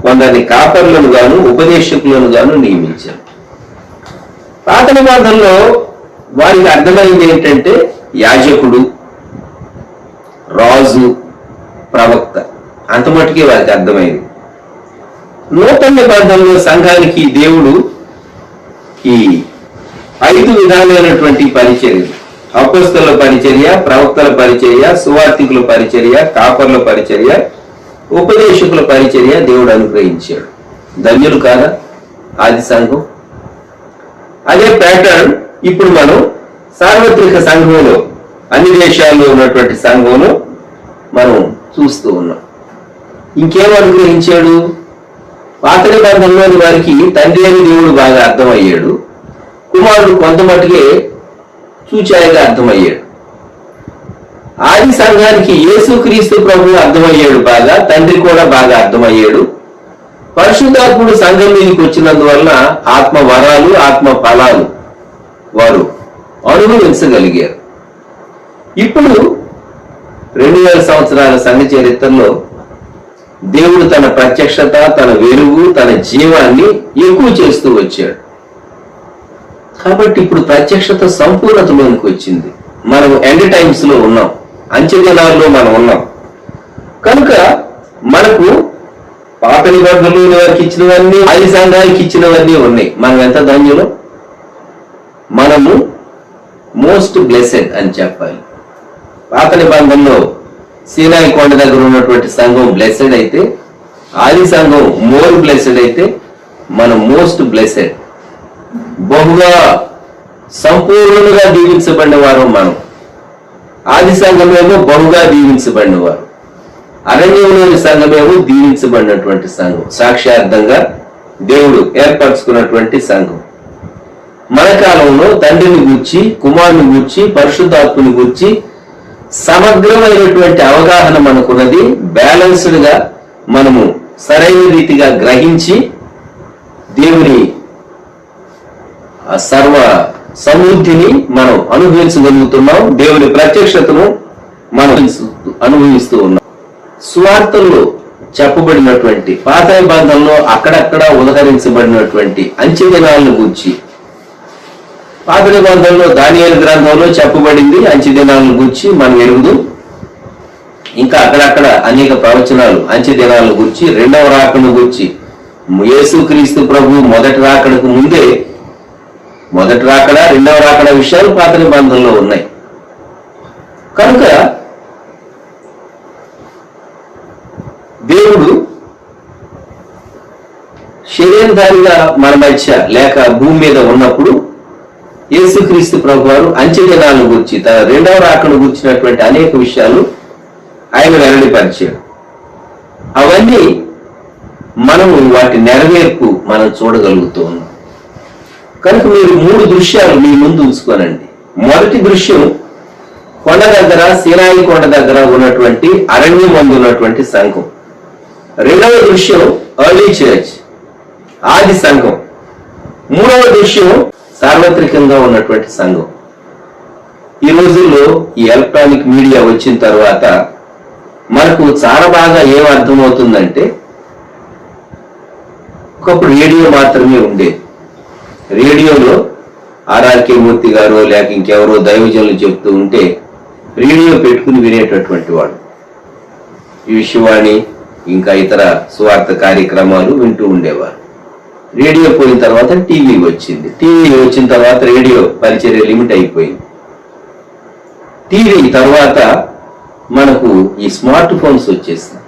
కొందరిని కాపరులను గాను, ఉపదేశకులను గాను నియమించారు. పాత నిబంధనలో వారికి అర్థమైంది ఏంటంటే యాజకుడు, రాజు, ప్రవక్త, అంత మటుకే వారికి అర్థమైంది. నూతన నిబంధనలో సంఘానికి దేవుడు ఈ 5 విధాలైనటువంటి పరిచర్యలు, అపోస్తలుల పరిచర్య, ప్రవక్తల పరిచర్య, సువార్థికుల పరిచర్య, కాపర్ల పరిచర్య, ఉపదేశకుల పరిచర్య దేవుడు అనుగ్రహించాడు. ధన్యులు కాదా ఆది సంఘం? అదే ప్యాటర్న్ ఇప్పుడు మనం సార్వత్రిక సంఘంలో, అన్ని దేశాల్లో ఉన్నటువంటి సంఘంలో మనం చూస్తూ ఉన్నాం. ఇంకేం అనుగ్రహించాడు? పాత నిబంధనలోని వారికి తండ్రి అని దేవుడు బాగా అర్థమయ్యాడు, కుమారుడు కొంత మటుకే చూచాయిగా అర్థమయ్యాడు. ఆది సంఘానికి యేసుక్రీస్తు ప్రభువు అర్థమయ్యాడు బాగా, తండ్రి కూడా బాగా అర్థమయ్యాడు. పరిశుద్ధాత్ముడు సంఘం మీదకి వచ్చినందువలన ఆత్మ వరాలు, ఆత్మ ఫలాలు వారు అనుభవించగలిగారు. ఇప్పుడు 2000 సంవత్సరాల సంఘ చరిత్రలో దేవుడు తన ప్రత్యక్షత, తన వెలుగు, తన జీవాన్ని ఎక్కువ చేస్తూ వచ్చాడు. కాబట్టి ఇప్పుడు ప్రత్యక్షత సంపూర్ణతలోనికి వచ్చింది. మనం ఎండ్ టైమ్స్ లో ఉన్నాం, అంచె దినాల్లో మనం ఉన్నాం. కనుక మనకు పాత నిబంధనలు వారికి ఇచ్చినవన్నీ, ఆది సంఘానికి ఇచ్చినవన్నీ ఉన్నాయి. మనం ఎంత ధన్యులు! మనము మోస్ట్ బ్లెస్సెడ్ అని చెప్పాలి. పాత నిబంధనలో సీనాయి కొండ దగ్గర ఉన్నటువంటి సంఘం బ్లెస్సెడ్ అయితే, ఆది సంఘం మోర్ బ్లెస్సెడ్ అయితే, మనం మోస్ట్ బ్లెస్సెడ్, బహుగా సంపూర్ణంగా దీవించబడిన వారు మనం. ఆది సంఘమేమో బహుగా దీవించబడిన వారు, అరణ్యంలోని సంఘమేమో దీవించబడినటువంటి సంఘం, సాక్షార్థంగా దేవుడు ఏర్పరచుకున్నటువంటి సంఘం. మన కాలంలో తండ్రిని గూర్చి, కుమారుని గూర్చి, పరిశుద్ధాత్మని గూర్చి సమగ్రమైనటువంటి అవగాహన మనకున్నది. బ్యాలెన్స్డ్ గా మనము సరైన రీతిగా గ్రహించి దేవుని సర్వ సమృద్ధిని మనం అనుభవించగలుగుతున్నాం. దేవుని ప్రత్యక్షతను మనం అనుభవిస్తూ ఉన్నాం. సువార్తల్లో చెప్పబడినటువంటి పాత నిబంధనలో అక్కడక్కడ ఉదహరించబడినటువంటి అంచె దినాలను గూర్చి పాత నిబంధనలో దానియేలు గ్రంథంలో చెప్పబడింది. అంచె దినాలను గూర్చి మనం ఎరుగుదు. ఇంకా అక్కడక్కడ అనేక ప్రవచనాలు అంచె దినాలను గూర్చి, రెండవ రాకడను గూర్చి, యేసుక్రీస్తు ప్రభు మొదటి రాకడకు ముందే, మొదటి రాకడ, రెండవ రాకడ విషయాలు పాత నిబంధనలో ఉన్నాయి. కనుక దేవుడు శరీరధారిగా మన మధ్య లేక భూమి మీద ఉన్నప్పుడు యేసుక్రీస్తు ప్రభు వారు అంచె దినాలను గురించి, తన రెండవ రాకడను గురించినటువంటి అనేక విషయాలు ఆయన వెల్లడిపరిచాడు. అవన్నీ మనము వాటి నెరవేర్పు మనం చూడగలుగుతూ ఉన్నాం. కనుక మీరు 3 దృశ్యాలు మీ ముందు ఉంచుకోనండి. మొదటి దృశ్యం కొండ దగ్గర, సీనాయి కొండ దగ్గర ఉన్నటువంటి అరణ్యం మందు ఉన్నటువంటి సంఘం. రెండవ దృశ్యం ఎర్లీ చర్చ్, ఆది సంఘం. మూడవ దృశ్యం సార్వత్రికంగా ఉన్నటువంటి సంఘం. ఈ రోజుల్లో ఈ ఎలక్ట్రానిక్ మీడియా వచ్చిన తర్వాత మనకు చాలా బాగా ఏం అర్థమవుతుందంటే, ఒకప్పుడు రేడియో మాత్రమే ఉండేది. రేడియోలో ఆర్ఆర్కే మూర్తి గారు లేక ఇంకెవరో దైవజనులు చెప్తూ ఉంటే రేడియో పెట్టుకుని వినేటటువంటి వాడు. ఈ విషయవాణి ఇంకా ఇతర సువార్త కార్యక్రమాలు వింటూ ఉండేవారు. రేడియో పోయిన తర్వాత టీవీ వచ్చింది. టీవీ వచ్చిన తర్వాత రేడియో పరిచర్య లిమిట్ అయిపోయింది. టీవీ తర్వాత మనకు ఈ స్మార్ట్ ఫోన్స్ వచ్చేసింది.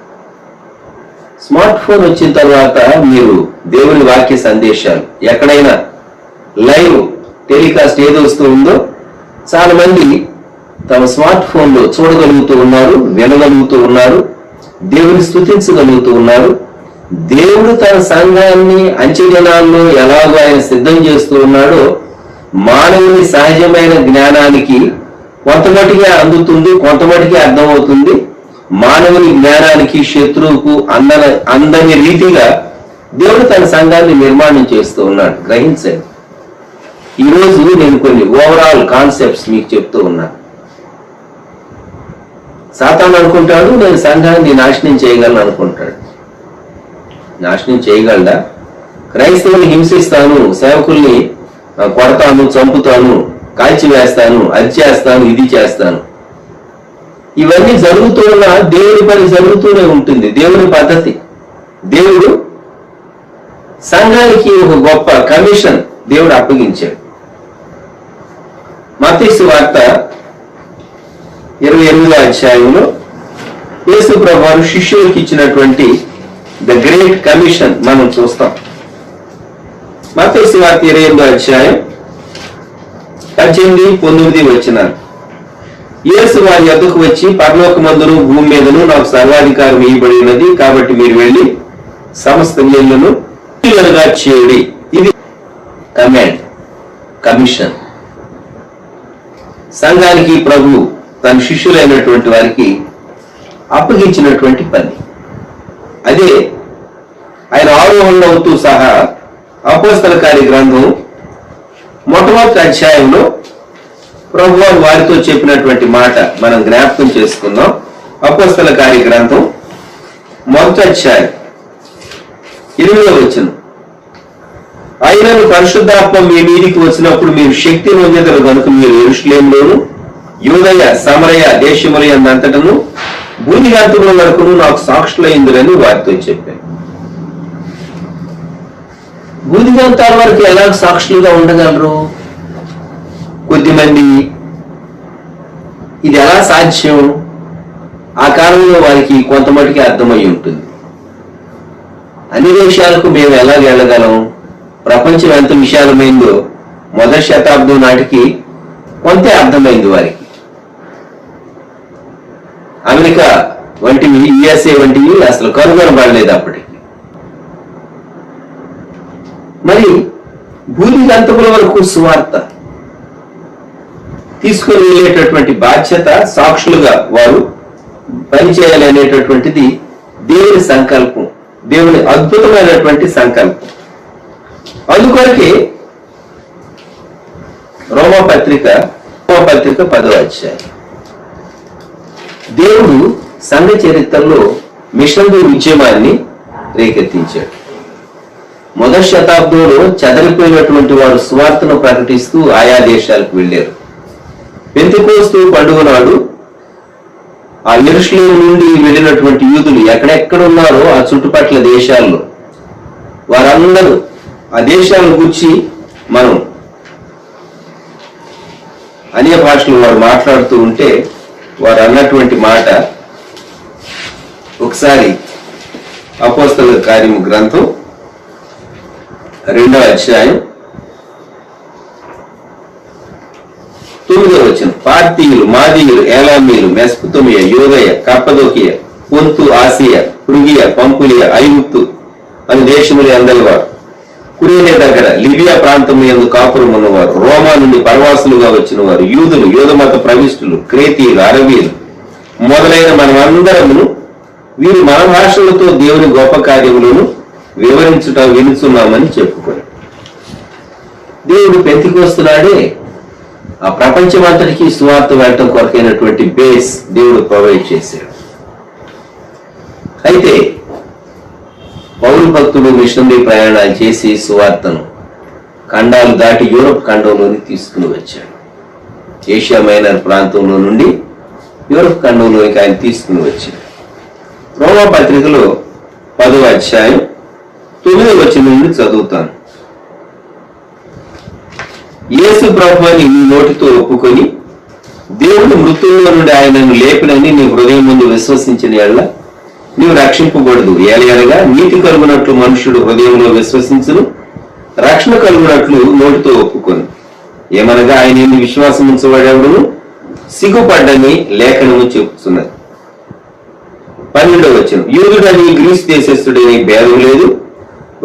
స్మార్ట్ ఫోన్ వచ్చిన తర్వాత మీరు దేవుని వాక్య సందేశాలు ఎక్కడైనా లైవ్ టెలికాస్ట్ ఏది వస్తూ ఉందో చాలా మంది తమ స్మార్ట్ ఫోన్ లో చూడగలుగుతూ ఉన్నారు, వినగలుగుతూ ఉన్నారు, దేవుని స్తుతించగలుగుతూ ఉన్నారు. దేవుడు తన సంఘాన్ని అంచె దినాల్లో ఎలాగో ఆయన సిద్ధం చేస్తూ ఉన్నాడో మానవుని సహజమైన జ్ఞానానికి కొంతమటిగా అందుతుంది, కొంతమటికి అర్థమవుతుంది. మానవుని జ్ఞానానికి, శత్రువుకు అందని రీతిగా దేవుడు తన సంఘాన్ని నిర్మాణం చేస్తూ ఉన్నాడు. గ్రహించండి. ఈరోజు నేను కొన్ని ఓవరాల్ కాన్సెప్ట్స్ మీకు చెప్తూ ఉన్నాను. సాతాను అనుకుంటాడు నేను సంఘాన్ని నాశనం చేయగలను అనుకుంటాడు. నాశనం చేయగలడా? క్రైస్తవుల్ని హింసిస్తాను, సేవకుల్ని కొడతాను, చంపుతాను, కాల్చివేస్తాను, అది చేస్తాను, ఇది చేస్తాను, ఇవన్నీ జరుగుతూ ఉన్నా దేవుడి పని జరుగుతూనే ఉంటుంది. దేవుని పద్ధతి. దేవుడు సంఘానికి ఒక గొప్ప కమిషన్ దేవుడు అప్పగించాడు. మత్తయి సువార్త 28వ అధ్యాయంలో యేసు ప్రభువు శిష్యులకు ఇచ్చినటువంటి ద గ్రేట్ కమిషన్ మనం చూస్తాం. మత్తయి సువార్త 28వ అధ్యాయం 18-19 వచనాలు. యేసు వారి యొద్దకు వచ్చి, పరలోకమందును భూమి మీదను నాకు సర్వాధికారం ఇవ్వబడి ఉన్నది, కాబట్టి మీరు వెళ్ళి సమస్త జనులను శిష్యులుగా చేయుడి. ఇది కమాండ్, కమిషన్. సంఘానికి ప్రభు తన శిష్యులైనటువంటి వారికి అప్పగించినటువంటి పని. అదే ఆయన ఆరోహణ అవుతూ సహా అపోస్తల కార్య గ్రంథం మొట్టమొదటి అధ్యాయంలో ప్రభువారు వారితో చెప్పినటువంటి మాట మనం జ్ఞాపకం చేసుకుందాం. అపోస్తల కార్య గ్రంథం మొదటి అధ్యాయం 8వ వచనం. ఆయనను పరిశుద్ధాత్మ మీ మీదికి వచ్చినప్పుడు మీరు శక్తి నొందెదరు కనుక మీరు యెరూషలేములోను యూదయ సమరయ దేశములంతటను భూదిగంతముల వరకును నాకు సాక్షులైందురని వారితో చెప్పాను. భూదిగంతాల వరకు ఎలా సాక్షులుగా ఉండగలరు కొద్దిమంది? ఇది ఎలా సాధ్యం? ఆ కాలంలో వారికి కొంతమటికి అర్థమై ఉంటుంది. అన్ని దేశాలకు మేము ఎలా వెళ్ళగలం? ప్రపంచం ఎంత విశాలమైందో మొదటి శతాబ్దం నాటికి కొంతే అర్థమైంది వారికి. అమెరికా వంటివి, యుఎస్ఏ వంటివి అసలు కనుగొనబడలేదు అప్పటికి. మరి భూదిగంతముల వరకు సువార్త తీసుకొని వెళ్ళేటటువంటి బాధ్యత, సాక్షులుగా వారు పనిచేయాలి అనేటటువంటిది దేవుని సంకల్పం, దేవుని అద్భుతమైనటువంటి సంకల్పం. అందుకొరకే రోమపత్రిక 10వ అధ్యాయం దేవుడు సంఘ చరిత్రలో మిషనరీ ఉద్యమాన్ని రేకెత్తించాడు. మొదటి శతాబ్దంలో చెదరిపోయినటువంటి వారు సువార్తను ప్రకటిస్తూ ఆయా దేశాలకు వెళ్ళారు. పెంతెకోస్తు పండుగ నాడు ఆ యెరూషలేము నుండి వెళ్ళినటువంటి యూదులు ఎక్కడెక్కడ ఉన్నారో ఆ చుట్టుపక్కల దేశాల్లో వారందరూ ఆ దేశాలను గురించి మనం అన్య భాషలో వారు మాట్లాడుతూ ఉంటే వారు అన్నటువంటి మాట ఒకసారి అపోస్తలుల కార్యము గ్రంథం 2వ అధ్యాయం 9వ వచనం. పార్తీయులు, మాదీయులు, ఏలామీయులు, మెస్పుతోమియ, యూదయ, కప్పదోకియ, పొంతు, ఆసియా, ఫ్రుగియ, పంపులియ, ఐగుప్తు అని దేశములు అందరి వారు, కురేనే దగ్గర లిబియా ప్రాంతం యందు కాపురం ఉన్నవారు, రోమా నుండి పరవాసులుగా వచ్చిన వారు, యూదులు, యూదమత ప్రవిష్టులు, క్రేతీయులు, అరబీలు మొదలైన మనమందరమును వీరు మన భాషలతో దేవుని గొప్ప కార్యములను వివరించుట వినుచున్నామని చెప్పుకొని దేవుడు పెంతెకోస్తు ఆ ప్రపంచమంతటికి సువార్త వెళ్ళటం కొరకైనటువంటి బేస్ దేవుడు ప్రొవైడ్ చేశాడు. అయితే పౌలు భక్తుడు మిషనరీ ప్రయాణాలు చేసి సువార్తను ఖండాలు దాటి యూరప్ ఖండంలోని తీసుకుని వచ్చాడు. ఏషియా మైనర్ ప్రాంతంలో నుండి యూరప్ ఖండంలోనికి ఆయన తీసుకుని వచ్చాడు. రోమా పత్రికలో 10వ అధ్యాయం 9వ వచనం నుండి చదువుతాను. యేసు ప్రభువుని నీ నోటితో ఒప్పుకొని దేవుడు మృతుల్లో నుండి ఆయనను లేపినని నీ హృదయం ముందు విశ్వసించిన యెడల నీవు రక్షింపబడదు. ఏలయనగా నీతి కలుగునట్లు మనుష్యుడు హృదయంలో విశ్వసించును, రక్షణ కలుగునట్లు నోటితో ఒప్పుకొని. ఏమనగా ఆయన విశ్వాసం ఉంచబడేవాడును సిగ్గుపడ్డని లేఖనము చెప్తున్నది. 12వ వచనం. యూదుడని గ్రీసు దేశస్థుడని భేదం లేదు,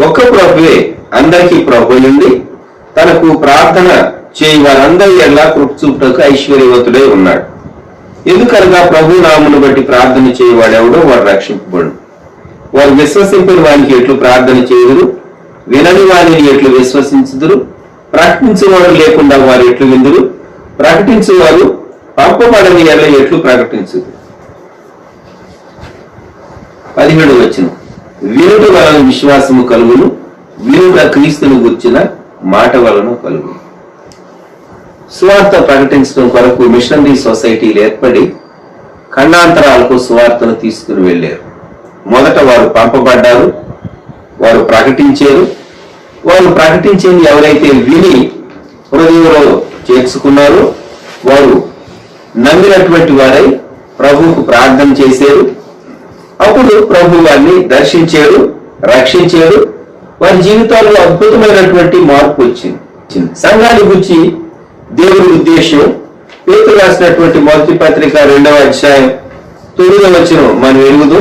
ఒక్క ప్రభువే అందరికీ ప్రభు నుండి తనకు ప్రార్థన చేయి వారందరి ఎల్లా కృప చూపుటకు ఐశ్వర్యవంతుడై ఉన్నాడు. ఎందుకనగా ప్రభు నామమును బట్టి ప్రార్థన చేయవాడెవడో వాడు రక్షింపబడు. వారు విశ్వసింపని వానికి ఎట్లు ప్రార్థన చేయుదురు, వినని వారిని ఎట్లు విశ్వసించుదురు, ప్రకటించేవారు లేకుండా వారు ఎట్లు విందురు, ప్రకటించేవారు పంపబడని ఎడల ఎట్లు ప్రకటించుదురు. 17వ వచనం, వినుట వలన విశ్వాసము కలుగును, వినుట క్రీస్తును గుర్చిన మాట వలన కలుగును. సువార్త ప్రకటించడం కొరకు మిషనరీ సొసైటీలు ఏర్పడి ఖండాంతరాలకు సువార్తను తీసుకుని వెళ్ళారు. మొదట వారు పంపబడ్డారు, వారు ప్రకటించారు. వారు ప్రకటించింది ఎవరైతే విని హృదయంలో చేర్చుకున్నారో వారు నమ్మినటువంటి వారై ప్రభువుకు ప్రార్థన చేశారు. అప్పుడు ప్రభు వారిని దర్శించారు, రక్షించారు. వారి జీవితాల్లో అద్భుతమైనటువంటి మార్పు వచ్చింది. సంఘాన్ని గురించి దేవుడి ఉద్దేశం పేతురు రాసినటువంటి మొదటి పత్రిక 2వ అధ్యాయం 9వ వచనం మనం ఎరుగుదు.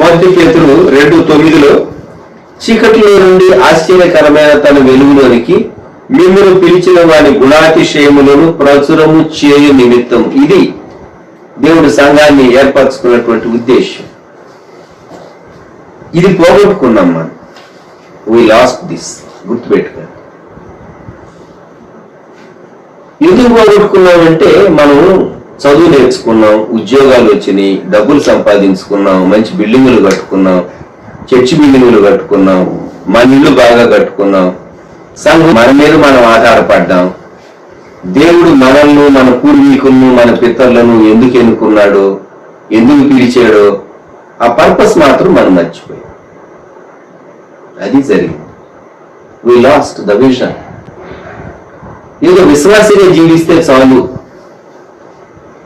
మొదటి పేతురు 2:9, చీకటిలో నుండి ఆశ్చర్యకరమైన తన వెలుగులోనికి మిమ్మల్ని పిలిచిన వారి గుణాతిశయములను ప్రచురము చేయు నిమిత్తం. ఇది దేవుడు సంఘాన్ని ఏర్పరచుకున్నటువంటి ఉద్దేశం. ఇది పోగొట్టుకున్నాం మనం. వి లాస్ట్ దిస్. గుర్తుపెట్టుకోండి. ఎందుకు పోగొట్టుకున్నామంటే మనం చదువు నేర్చుకున్నాం, ఉద్యోగాలు వచ్చినాయి, డబ్బులు సంపాదించుకున్నాం, మంచి బిల్డింగులు కట్టుకున్నాం, చర్చి బిల్డింగులు కట్టుకున్నాం, మన ఇల్లు బాగా కట్టుకున్నాం, సంఘం మన మీద మనం ఆధారపడ్డాం. దేవుడు మనల్ని, మన పూర్వీకులను, మన పితరులను ఎందుకు ఎన్నుకున్నాడో, ఎందుకు పిలిచాడో ఆ పర్పస్ మాత్రం మనం మర్చిపోయాం. అది జరిగింది. వి లాస్ట్ ద విజన్. ఏదో విశ్వాసంగా జీవిస్తే చాలు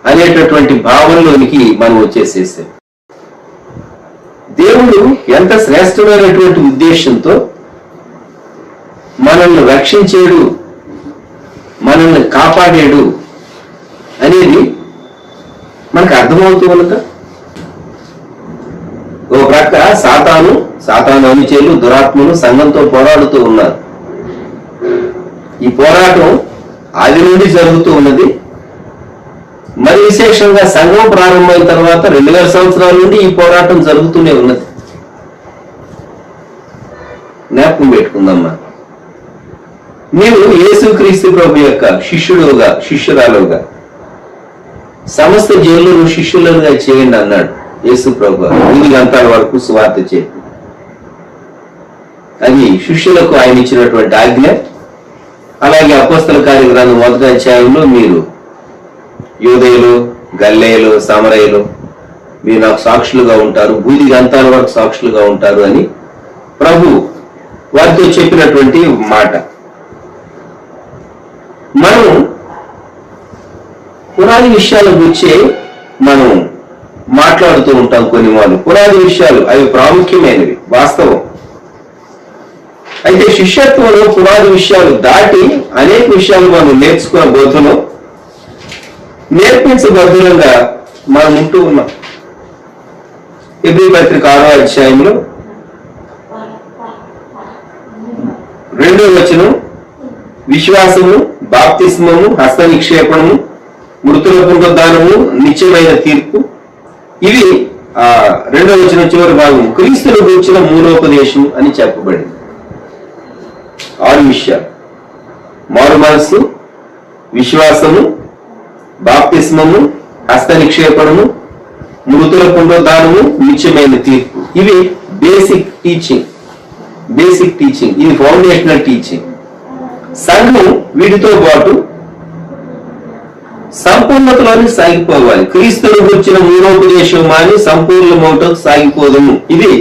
అనేటటువంటి భావనలోనికి మనం వచ్చేసేసాం. దేవుడు ఎంత శ్రేష్టమైనటువంటి ఉద్దేశంతో మనల్ని రక్షించాడు, మనల్ని కాపాడాడు అనేది మనకు అర్థమవుతూ ఉన్నదా? ఓ ప్రక్క సాతాను అనుచరులు, దురాత్మలు సంఘంతో పోరాడుతూ ఉన్నారు. ఈ పోరాటం ఆది నుండి జరుగుతూ ఉన్నది. మరి విశేషంగా సంఘం ప్రారంభమైన తర్వాత 2000 సంవత్సరాల నుండి ఈ పోరాటం జరుగుతూనే ఉన్నది. జ్ఞాపకం పెట్టుకుందమ్మా. నీవు యేసుక్రీస్తు ప్రభు యొక్క శిష్యురాలుగా సమస్త జనులను శిష్యులుగా చేయండి అన్నాడు యేసు ప్రభు. 3 గంటల వరకు సువార్త చెప్పి, అది శిష్యులకు ఆయన ఇచ్చినటువంటి ఆజ్ఞ. అలాగే అపోస్తల కార్యగ్రంథం 1వ అధ్యాయంలో మీరు యూదేయులు, గల్లేయులు, సమరయులు మీరు నాకు సాక్షులుగా ఉంటారు, 3 గంటల వరకు సాక్షులుగా ఉంటారు అని ప్రభు వారితో చెప్పినటువంటి మాట. మనం పునాది విషయాల గురించి మనం మాట్లాడుతూ ఉంటాం. కొన్ని పునాది విషయాలు అవి ప్రాముఖ్యమైనవి, వాస్తవం. అయితే శిష్యత్వంలో పునాది విషయాలు దాటి అనేక విషయాలు మనం నేర్చుకున్న బోధలో నేర్పించబద్ధంగా మనం ఉంటూ ఉన్నాం. హెబ్రీ పత్రిక 6వ అధ్యాయంలో 2వ వచనం, విశ్వాసము, బాప్తిస్మము, హస్త నిక్షేపణము, మృతుల పునరుద్ధానము, నిత్యమైన తీర్పు. ఇవి 2వ వచనం చివరి భాగం క్రీస్తును గురించిన మూలోపదేశం అని చెప్పబడింది. 6 విషయాలు: మారు మనస్సు, విశ్వాసము, బాప్తిస్మము, హస్త నిక్షేపణము, మృతుల పునరుద్ధానము, నిత్యమైన తీర్పు. ఇవి బేసిక్ టీచింగ్. ఇది ఫౌండేషనల్ టీచింగ్. సంఘం వీటితో పాటు సంపూర్ణతలోని సాగిపోవాలి. క్రీస్తును గురించిన మూలోపదేశం మాని సంపూర్ణమౌటకు సాగిపోదము. ఇది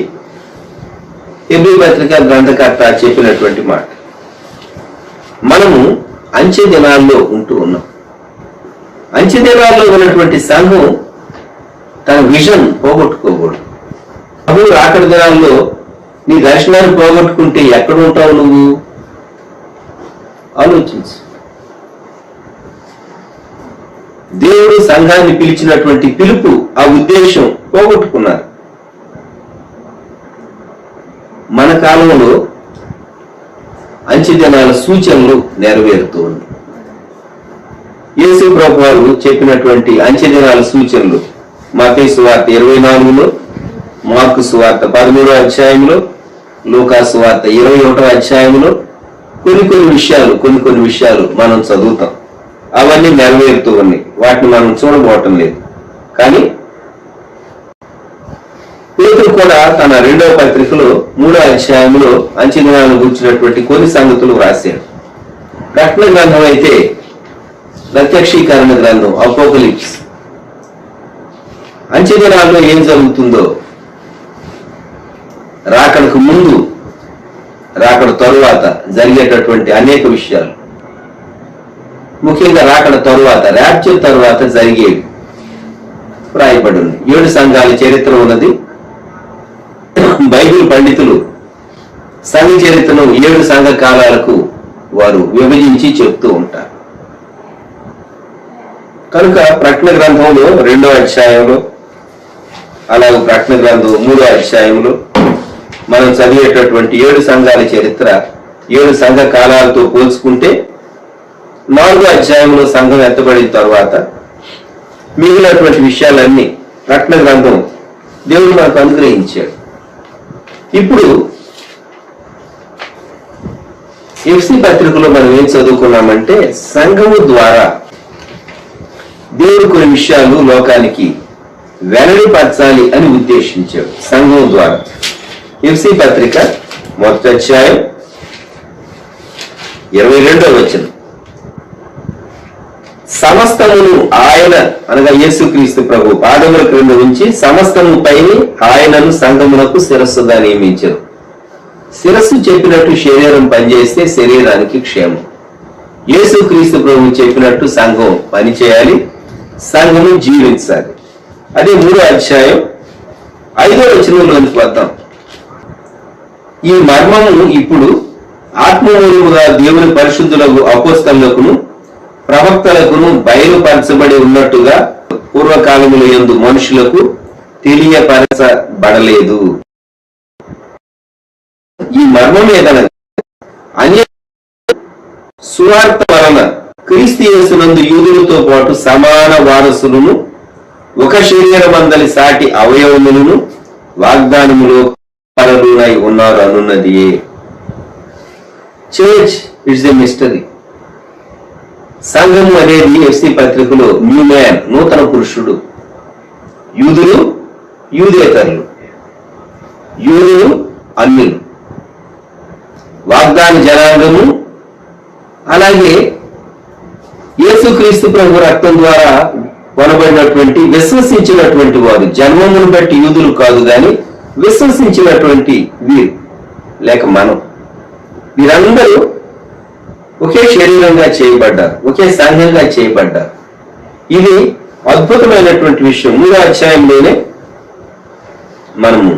హెబ్రీ పత్రిక గ్రంథకర్త చెప్పినటువంటి మాట. మనము అంచె దినాల్లో ఉంటూ ఉన్నాం. అంచె దినాల్లో ఉన్నటువంటి సంఘం తన విజన్ పోగొట్టుకోకూడదు. ప్రభు రాకడ దినాల్లో నీ దర్శనాన్ని పోగొట్టుకుంటే ఎక్కడ ఉంటావు నువ్వు? ఆలోచించు. దేవుడు సంఘాన్ని పిలిచినటువంటి పిలుపు, ఆ ఉద్దేశం పోగొట్టుకున్నారు. మన కాలంలో అంచె దినాల సూచనలు నెరవేరుతూ ఉంది. యేసు ప్రభు వారు చెప్పినటువంటి అంచె దినాల సూచనలు మత్తయి సువార్త 24లో, మార్కు సువార్త 13వ అధ్యాయంలో, లూకా సువార్త 21వ అధ్యాయంలో కొన్ని విషయాలు మనం చదువుతాం. అవన్నీ నెరవేరుతూ ఉన్నాయి. వాటిని మనం చూడబోవటం లేదు. కానీ పేతురు కూడా తన 2వ పత్రికలో 3వ అధ్యాయంలో అంచెదినాలను గుర్చినటువంటి కొన్ని సంగతులు వ్రాశాడు. ప్రకటన గ్రంథం అయితే ప్రత్యక్షీకరణ గ్రంథం, అపోకలిప్స్. అంచెదినాల్లో ఏం జరుగుతుందో, రాకడకు ముందు, రాకడ తరువాత జరిగేటటువంటి అనేక విషయాలు, ముఖ్యంగా రాకడ తరువాత, ర్యాప్చర్ తరువాత జరిగేవి రాయబడి ఉంది. 7 సంఘాల చరిత్ర ఉన్నది. బైబిల్ పండితులు సంఘ చరిత్రను 7 సంఘ కాలాలకు వారు విభజించి చెప్తూ ఉంటారు. కనుక ప్రకటన గ్రంథంలో 2వ అధ్యాయంలో, అలాగే ప్రకటన గ్రంథం 3వ అధ్యాయంలో మనం చదివేటటువంటి 7 సంఘాల చరిత్ర 7 సంఘ కాలాలతో పోల్చుకుంటే 4వ అధ్యాయంలో సంఘం ఎత్తబడిన తర్వాత మిగిలినటువంటి విషయాలన్నీ ప్రకటన గ్రంథం దేవుడు మనకు అనుగ్రహించాడు. ఇప్పుడు ఎఫ్సి పత్రికలో మనం ఏం చదువుకున్నామంటే, సంఘము ద్వారా దేవుడు కొన్ని విషయాలు లోకానికి వెల్లడిపరచాలి అని ఉద్దేశించాడు. సంఘం ద్వారా. ఎఫ్సి పత్రిక 1వ అధ్యాయం 22వ వచనం, సమస్తమును ఆయన అనగా యేసుక్రీస్తు ప్రభు పాదముల క్రింద ఉంచి సమస్తము పైన ఆయనను సంఘమునకు శిరస్సుగా నియమించారు. శిరస్సు చెప్పినట్టు శరీరం పనిచేస్తే శరీరానికి క్షేమం. యేసుక్రీస్తు ప్రభు చెప్పినట్టు సంఘం పనిచేయాలి, సంఘము జీవించాలి. అదే 3వ అధ్యాయం 5వ వచనంలోనికి వద్దాం. ఈ మర్మము ఇప్పుడు ఆత్మమూలముగా దేవుని పరిశుద్ధులకు అపోస్తలులకును ప్రవక్తలకును బయలుపరచబడి ఉన్నట్టుగా పూర్వకాలముల యందు మనుషులకు తెలియపరచబడలేదు. ఈ మర్మం ఏదనగా, అన్య సువార్త వలన క్రీస్తు యేసునందు యూదులతో పాటు సమాన వారసులను, ఒక శరీరమందలి సాటి అవయవములను వాగ్దానములో పరలునై ఉన్నారు అనున్నది. Church it's a mystery. సంఘము అనేది ఎఫ్సి పత్రికలో న్యూ మ్యాన్, నూతన పురుషుడు. యూదులు, యూదేతరులు, యూదులు, అన్యులు, వాగ్దాన జనాంగము, అలాగే యేసుక్రీస్తు ప్రభు రక్తం ద్వారా కొనబడినటువంటి విశ్వసించినటువంటి వారు. జన్మమును బట్టి యూదులు కాదు గాని విశ్వసించినటువంటి వీరు లేక మనం, వీరందరూ ఒకే శరీరంగా చేయబడ్డారు, ఒకే సంఘంగా చేయబడ్డారు. ఇది అద్భుతమైనటువంటి విషయం. 3వ అధ్యాయంలోనే మనము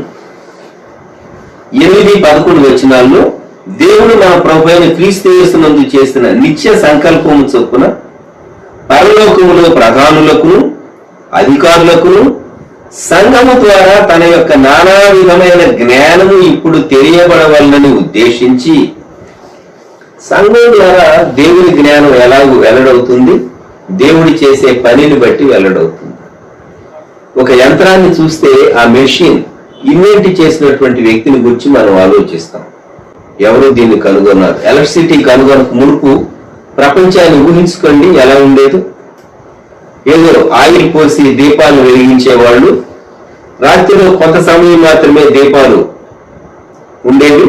8-11 వచనాల్లో దేవుడు మన ప్రభువైన క్రీస్తు యేసునందు చేసిన నిత్య సంకల్పము చొప్పున పరలోకములో ప్రధానులకును అధికారులకును సంఘము ద్వారా తన యొక్క నానా విధమైన జ్ఞానము ఇప్పుడు తెలియబడవలనని ఉద్దేశించి, సంఘం ద్వారా దేవుని జ్ఞానం ఎలాగూ వెల్లడవుతుంది, దేవుడి చేసే పనిని బట్టి వెల్లడవుతుంది. ఒక యంత్రాన్ని చూస్తే ఆ మెషిన్ ఇన్వెంట్ చేసినటువంటి వ్యక్తిని గురించి మనం ఆలోచిస్తాం. ఎవరు దీన్ని కనుగొన్నారు? ఎలక్ట్రిసిటీ కనుగొనక మునుపు ప్రపంచాన్ని ఊహించుకోండి ఎలా ఉండేది. ఏదో ఆయిల్ పోసి దీపాలు వెలిగించేవాళ్ళు, రాత్రిలో కొంత సమయం మాత్రమే దీపాలు ఉండేవి.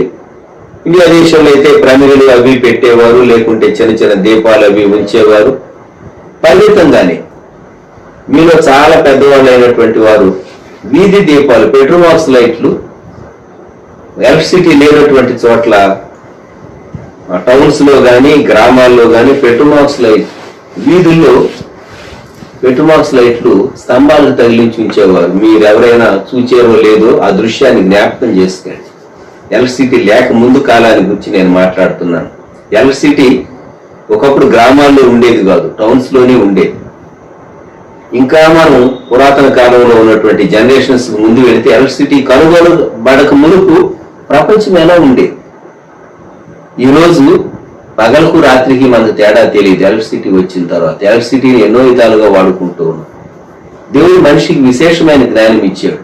ఇండియా దేశంలో అయితే ప్రమిదలు అవి పెట్టేవారు, లేకుంటే చిన్న చిన్న దీపాలు అవి ఉంచేవారు. పరిమితంగానే మీలో చాలా పెద్దవాళ్ళు అయినటువంటి వారు వీధి దీపాలు, పెట్రోమాక్స్ లైట్లు, ఎలక్ట్రిసిటీ లేనటువంటి చోట్ల టౌన్స్ లో గాని గ్రామాల్లో గాని పెట్రోమాక్స్ లైట్, వీధుల్లో పెట్రోమాక్స్ లైట్లు స్తంభాలకు తగిలించి ఉంచేవారు. మీరు ఎవరైనా చూచారో లేదో ఆ దృశ్యాన్ని జ్ఞాపకం చేసుకోండి. ఎలక్ట్రిసిటీ లేక ముందు కాలాన్ని గురించి నేను మాట్లాడుతున్నాను. ఎలక్ట్రిసిటీ ఒకప్పుడు గ్రామాల్లో ఉండేది కాదు, టౌన్స్ లోనే ఉండేది. ఇంకా మనం పురాతన కాలంలో ఉన్నటువంటి జనరేషన్స్ ముందు వెళితే ఎలక్ట్రిసిటీ కనుగొనబడక మునుపు ప్రపంచం ఎలా ఉండేది. ఈరోజు పగలకు రాత్రికి మనకు తేడా తెలియదు. ఎలక్ట్రిసిటీ వచ్చిన తర్వాత ఎలక్ట్రిసిటీని ఎన్నో విధాలుగా వాడుకుంటూ ఉన్నాం. దేవుడు మనిషికి విశేషమైన జ్ఞానం ఇచ్చాడు.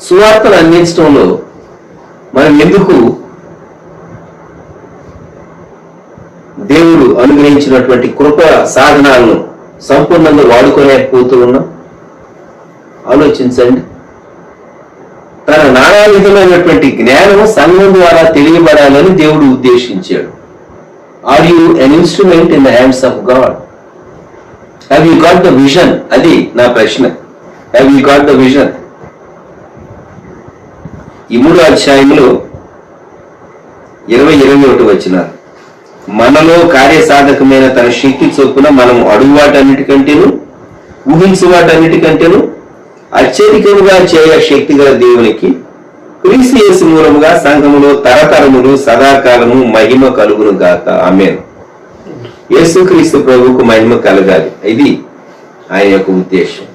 సువార్తను అందించడంలో మనం ఎందుకు దేవుడు అనుగ్రహించినటువంటి కృప సాధనాలను సంపూర్ణంగా వాడుకోలేకపోతూ ఉన్నాం? ఆలోచించండి. తన నానా విధమైనటువంటి జ్ఞానం సంఘం ద్వారా తెలియబడాలని దేవుడు ఉద్దేశించాడు. Are you an instrument in the hands of God? Have you got the vision? అది నా ప్రశ్న. Have you got the vision? ఈ 3వ అధ్యాయంలో 20-21 వచనాలు, మనలో కార్యసాధకమైన తన శక్తి చొప్పున మనం అడుగు వాటన్నిటికంటేను ఊహించు వాటన్నిటికంటేను అత్యధికముగా చేయ శక్తి గల దేవునికి క్రీస్తు యేసు మూలముగా సంఘములో తరతరములు సదాకాలము మహిమ కలుగును గాక. ఆమేన్. యేసుక్రీస్తు ప్రభువుకు మహిమ కలగాలి. ఇది ఆయన యొక్క ఉద్దేశం.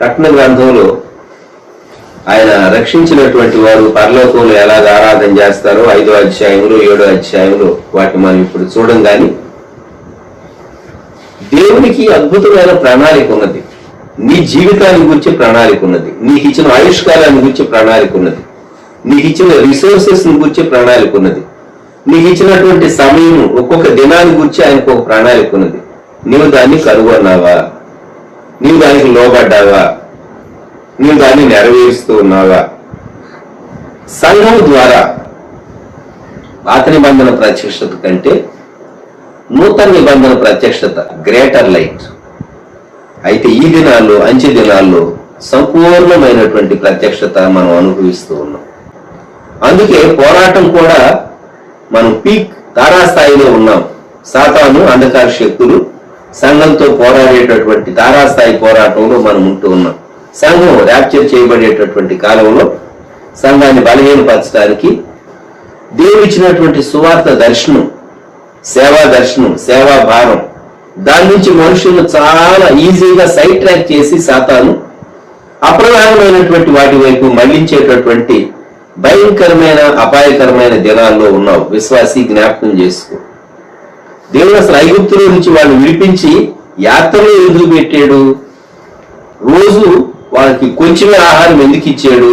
ప్రకటన గ్రంథంలో ఆయన రక్షించినటువంటి వారు పరలోకంలో ఎలాగ ఆరాధన చేస్తారో 5వ అధ్యాయంలో 7వ అధ్యాయంలో వాటిని మనం ఇప్పుడు చూడం. కానీ దేవునికి అద్భుతమైన ప్రణాళిక ఉన్నది. నీ జీవితాన్ని గురించి ప్రణాళిక ఉన్నది. నీకు ఇచ్చిన ఆయుష్కాలాన్ని గురించి ప్రణాళిక ఉన్నది. నీకు ఇచ్చిన రిసోర్సెస్ గురించి ప్రణాళిక ఉన్నది. నీకు ఇచ్చినటువంటి సమయం ఒక్కొక్క దినాన్ని గురించి ఆయనకు ఒక ప్రణాళిక ఉన్నది. నీవు దాన్ని కనుగొన్నావా? నీవు దానికి లోబడ్డావా? నీవు దాన్ని నెరవేరుస్తూ ఉన్నావా? సంఘం ద్వారా పాత నిబంధన ప్రత్యక్షత కంటే నూతన నిబంధన ప్రత్యక్షత గ్రేటర్ లైట్. అయితే ఈ దినాల్లో, అంచె దినాల్లో సంపూర్ణమైనటువంటి ప్రత్యక్షత మనం అనుభవిస్తూ ఉన్నాం. అందుకే పోరాటం కూడా మనం పీక్ తారాస్థాయిలో ఉన్నాం. సాతాను, అంధకార శక్తులు సంఘంతో పోరాడేటటువంటి తారాస్థాయి పోరాటంలో మనం ఉంటూ ఉన్నాం. సంఘం ర్యాప్చర్ చేయబడేటటువంటి కాలంలో సంఘాన్ని బలహీనపరచడానికి దేవుడు ఇచ్చినటువంటి సువార్త దర్శనం, సేవా దర్శనం, సేవా భారం, దాని నుంచి మనుషులను చాలా ఈజీగా సైడ్ ట్రాక్ చేసి సాతాను అప్రధానమైనటువంటి వాటి వైపు మళ్లించేటటువంటి భయంకరమైన అపాయకరమైన దినాల్లో ఉన్నావు. విశ్వాసి జ్ఞాపకం చేసుకో. దేవుడు అసలు ఐగుప్తుల నుంచి వాళ్ళు విడిపించి యాత్రలో ఎందుకు పెట్టాడు? రోజు వాళ్ళకి కొంచెమే ఆహారం ఎందుకు ఇచ్చాడు?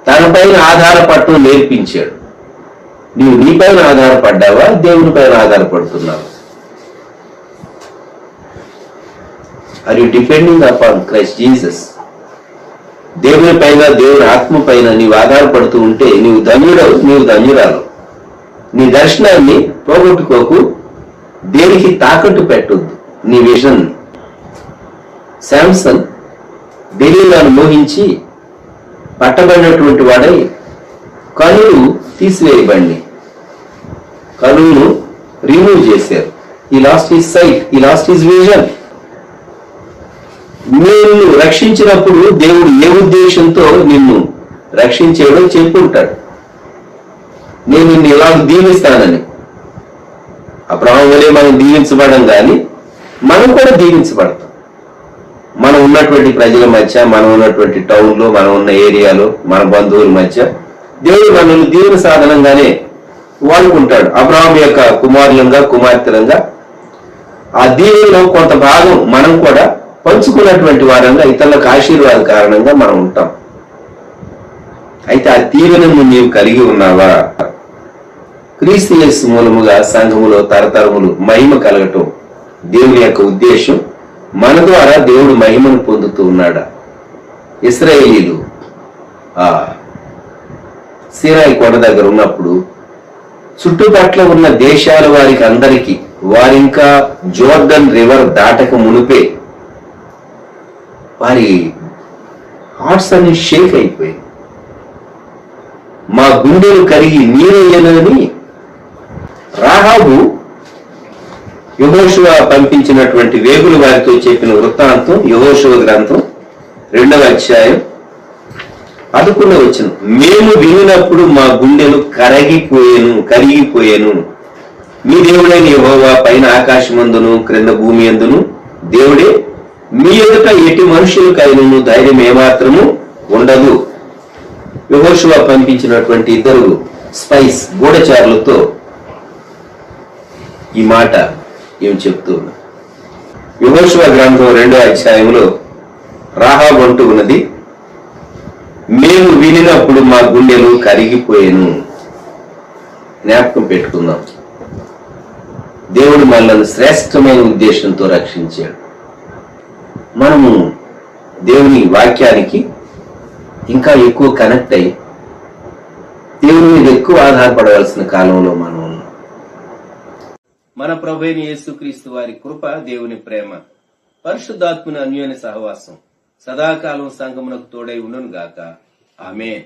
తన పైన ఆధారపడటం నేర్పించాడు. నీవు నీ పైన ఆధారపడ్డావా? దేవుని పైన ఆధారపడుతున్నావా? Are you depending upon Christ Jesus? దేవుని పైన, దేవుని ఆత్మ పైన నీవు ఆధారపడుతూ ఉంటే నీవు ధన్యుడవు, నీవు ధన్యురాలు. నీ దర్శనాన్ని పోగొట్టుకోకు. దేనికి తాకట్టు పెట్టొద్దు నీ విజన్. శాంసన్ దెలీలాను మోహించి పట్టబడినటువంటి వాడై కనులు తీసివేయబడి కనులను రిమూవ్ చేశారు. ఈ లాస్ట్ హిస్ సైట్, ఈ లాస్ట్ హిస్ విజన్. నిన్ను రక్షించినప్పుడు దేవుడు ఏ ఉద్దేశంతో నిన్ను రక్షించాడో చెప్పుంటాడు. నేను నిన్ను ఇలా దీవిస్తానని. అబ్రహాము వలె మనం దీవించబడం కానీ మనం కూడా దీవించబడతాం. మనం ఉన్నటువంటి ప్రజల మధ్య, మనం ఉన్నటువంటి టౌన్లో, మనం ఉన్న ఏరియాలో, మన బంధువుల మధ్య దేవుడు మనల్ని దీవెన సాధనంగానే వాడుకుంటాడు. అబ్రహాము యొక్క కుమారులంగా, కుమార్తెలంగా ఆ దీవెనలో కొంత భాగం మనం కూడా పంచుకున్నటువంటి వారంగా, ఇతరులకు ఆశీర్వాద కారణంగా మనం ఉంటాం. అయితే ఆ దీవెనను నీవు కలిగి ఉన్నావా? క్రీస్తు యేసు మూలముగా సంఘములో తరతరములు మహిమ కలగటం దేవుని యొక్క ఉద్దేశం. మన ద్వారా దేవుడు మహిమను పొందుతూ ఉన్నాడా? ఇశ్రాయేలీలు సీనాయి కొండ దగ్గర ఉన్నప్పుడు చుట్టుపట్ల ఉన్న దేశాల వారికి అందరికీ, వారింకా జోర్డన్ రివర్ దాటక మునిపే వారి హార్ట్స్ అన్ని షేక్ అయిపోయాయి. మా గుండెలు కరిగి నీరయ్యనని రాహాబు యెహోషువ పంపించినటువంటి వేగులు వారితో చెప్పిన వృత్తాంతం యెహోషువ గ్రంథం 2వ అధ్యాయం 11వ వచనం. మేము వినినప్పుడు మా గుండెలు కరిగిపోయాను. మీ దేవుడైన యెహోవా పైన ఆకాశమందును క్రింద భూమి యందును దేవుడే. మీ ఎదుట ఎట్టి మనుషులకైనను ధైర్యం ఏమాత్రము ఉండదు. యెహోషువ పంపించినటువంటి 2 స్పైస్ గూఢచారులతో ఈ మాట ఏం చెప్తూ ఉన్నా? యెహోషువ గ్రంథం 2వ అధ్యాయంలో రాహాబు అంటూ ఉన్నది, మేము వినినప్పుడు మా గుండెలు కరిగిపోయాను. జ్ఞాపకం పెట్టుకుందాం. దేవుడు మనల్ని శ్రేష్టమైన ఉద్దేశంతో రక్షించాడు. మనము దేవుని వాక్యానికి ఇంకా ఎక్కువ కనెక్ట్ అయ్యి దేవుని మీద ఎక్కువ ఆధారపడవలసిన కాలంలో మనం ఉన్నాం. మన ప్రభువైన యేసుక్రీస్తు వారి కృప, దేవుని ప్రేమ, పరిశుద్ధాత్మని అన్యోన్య సహవాసం సదాకాలం సంగమునకు తోడై ఉండును గాక. ఆమేన్.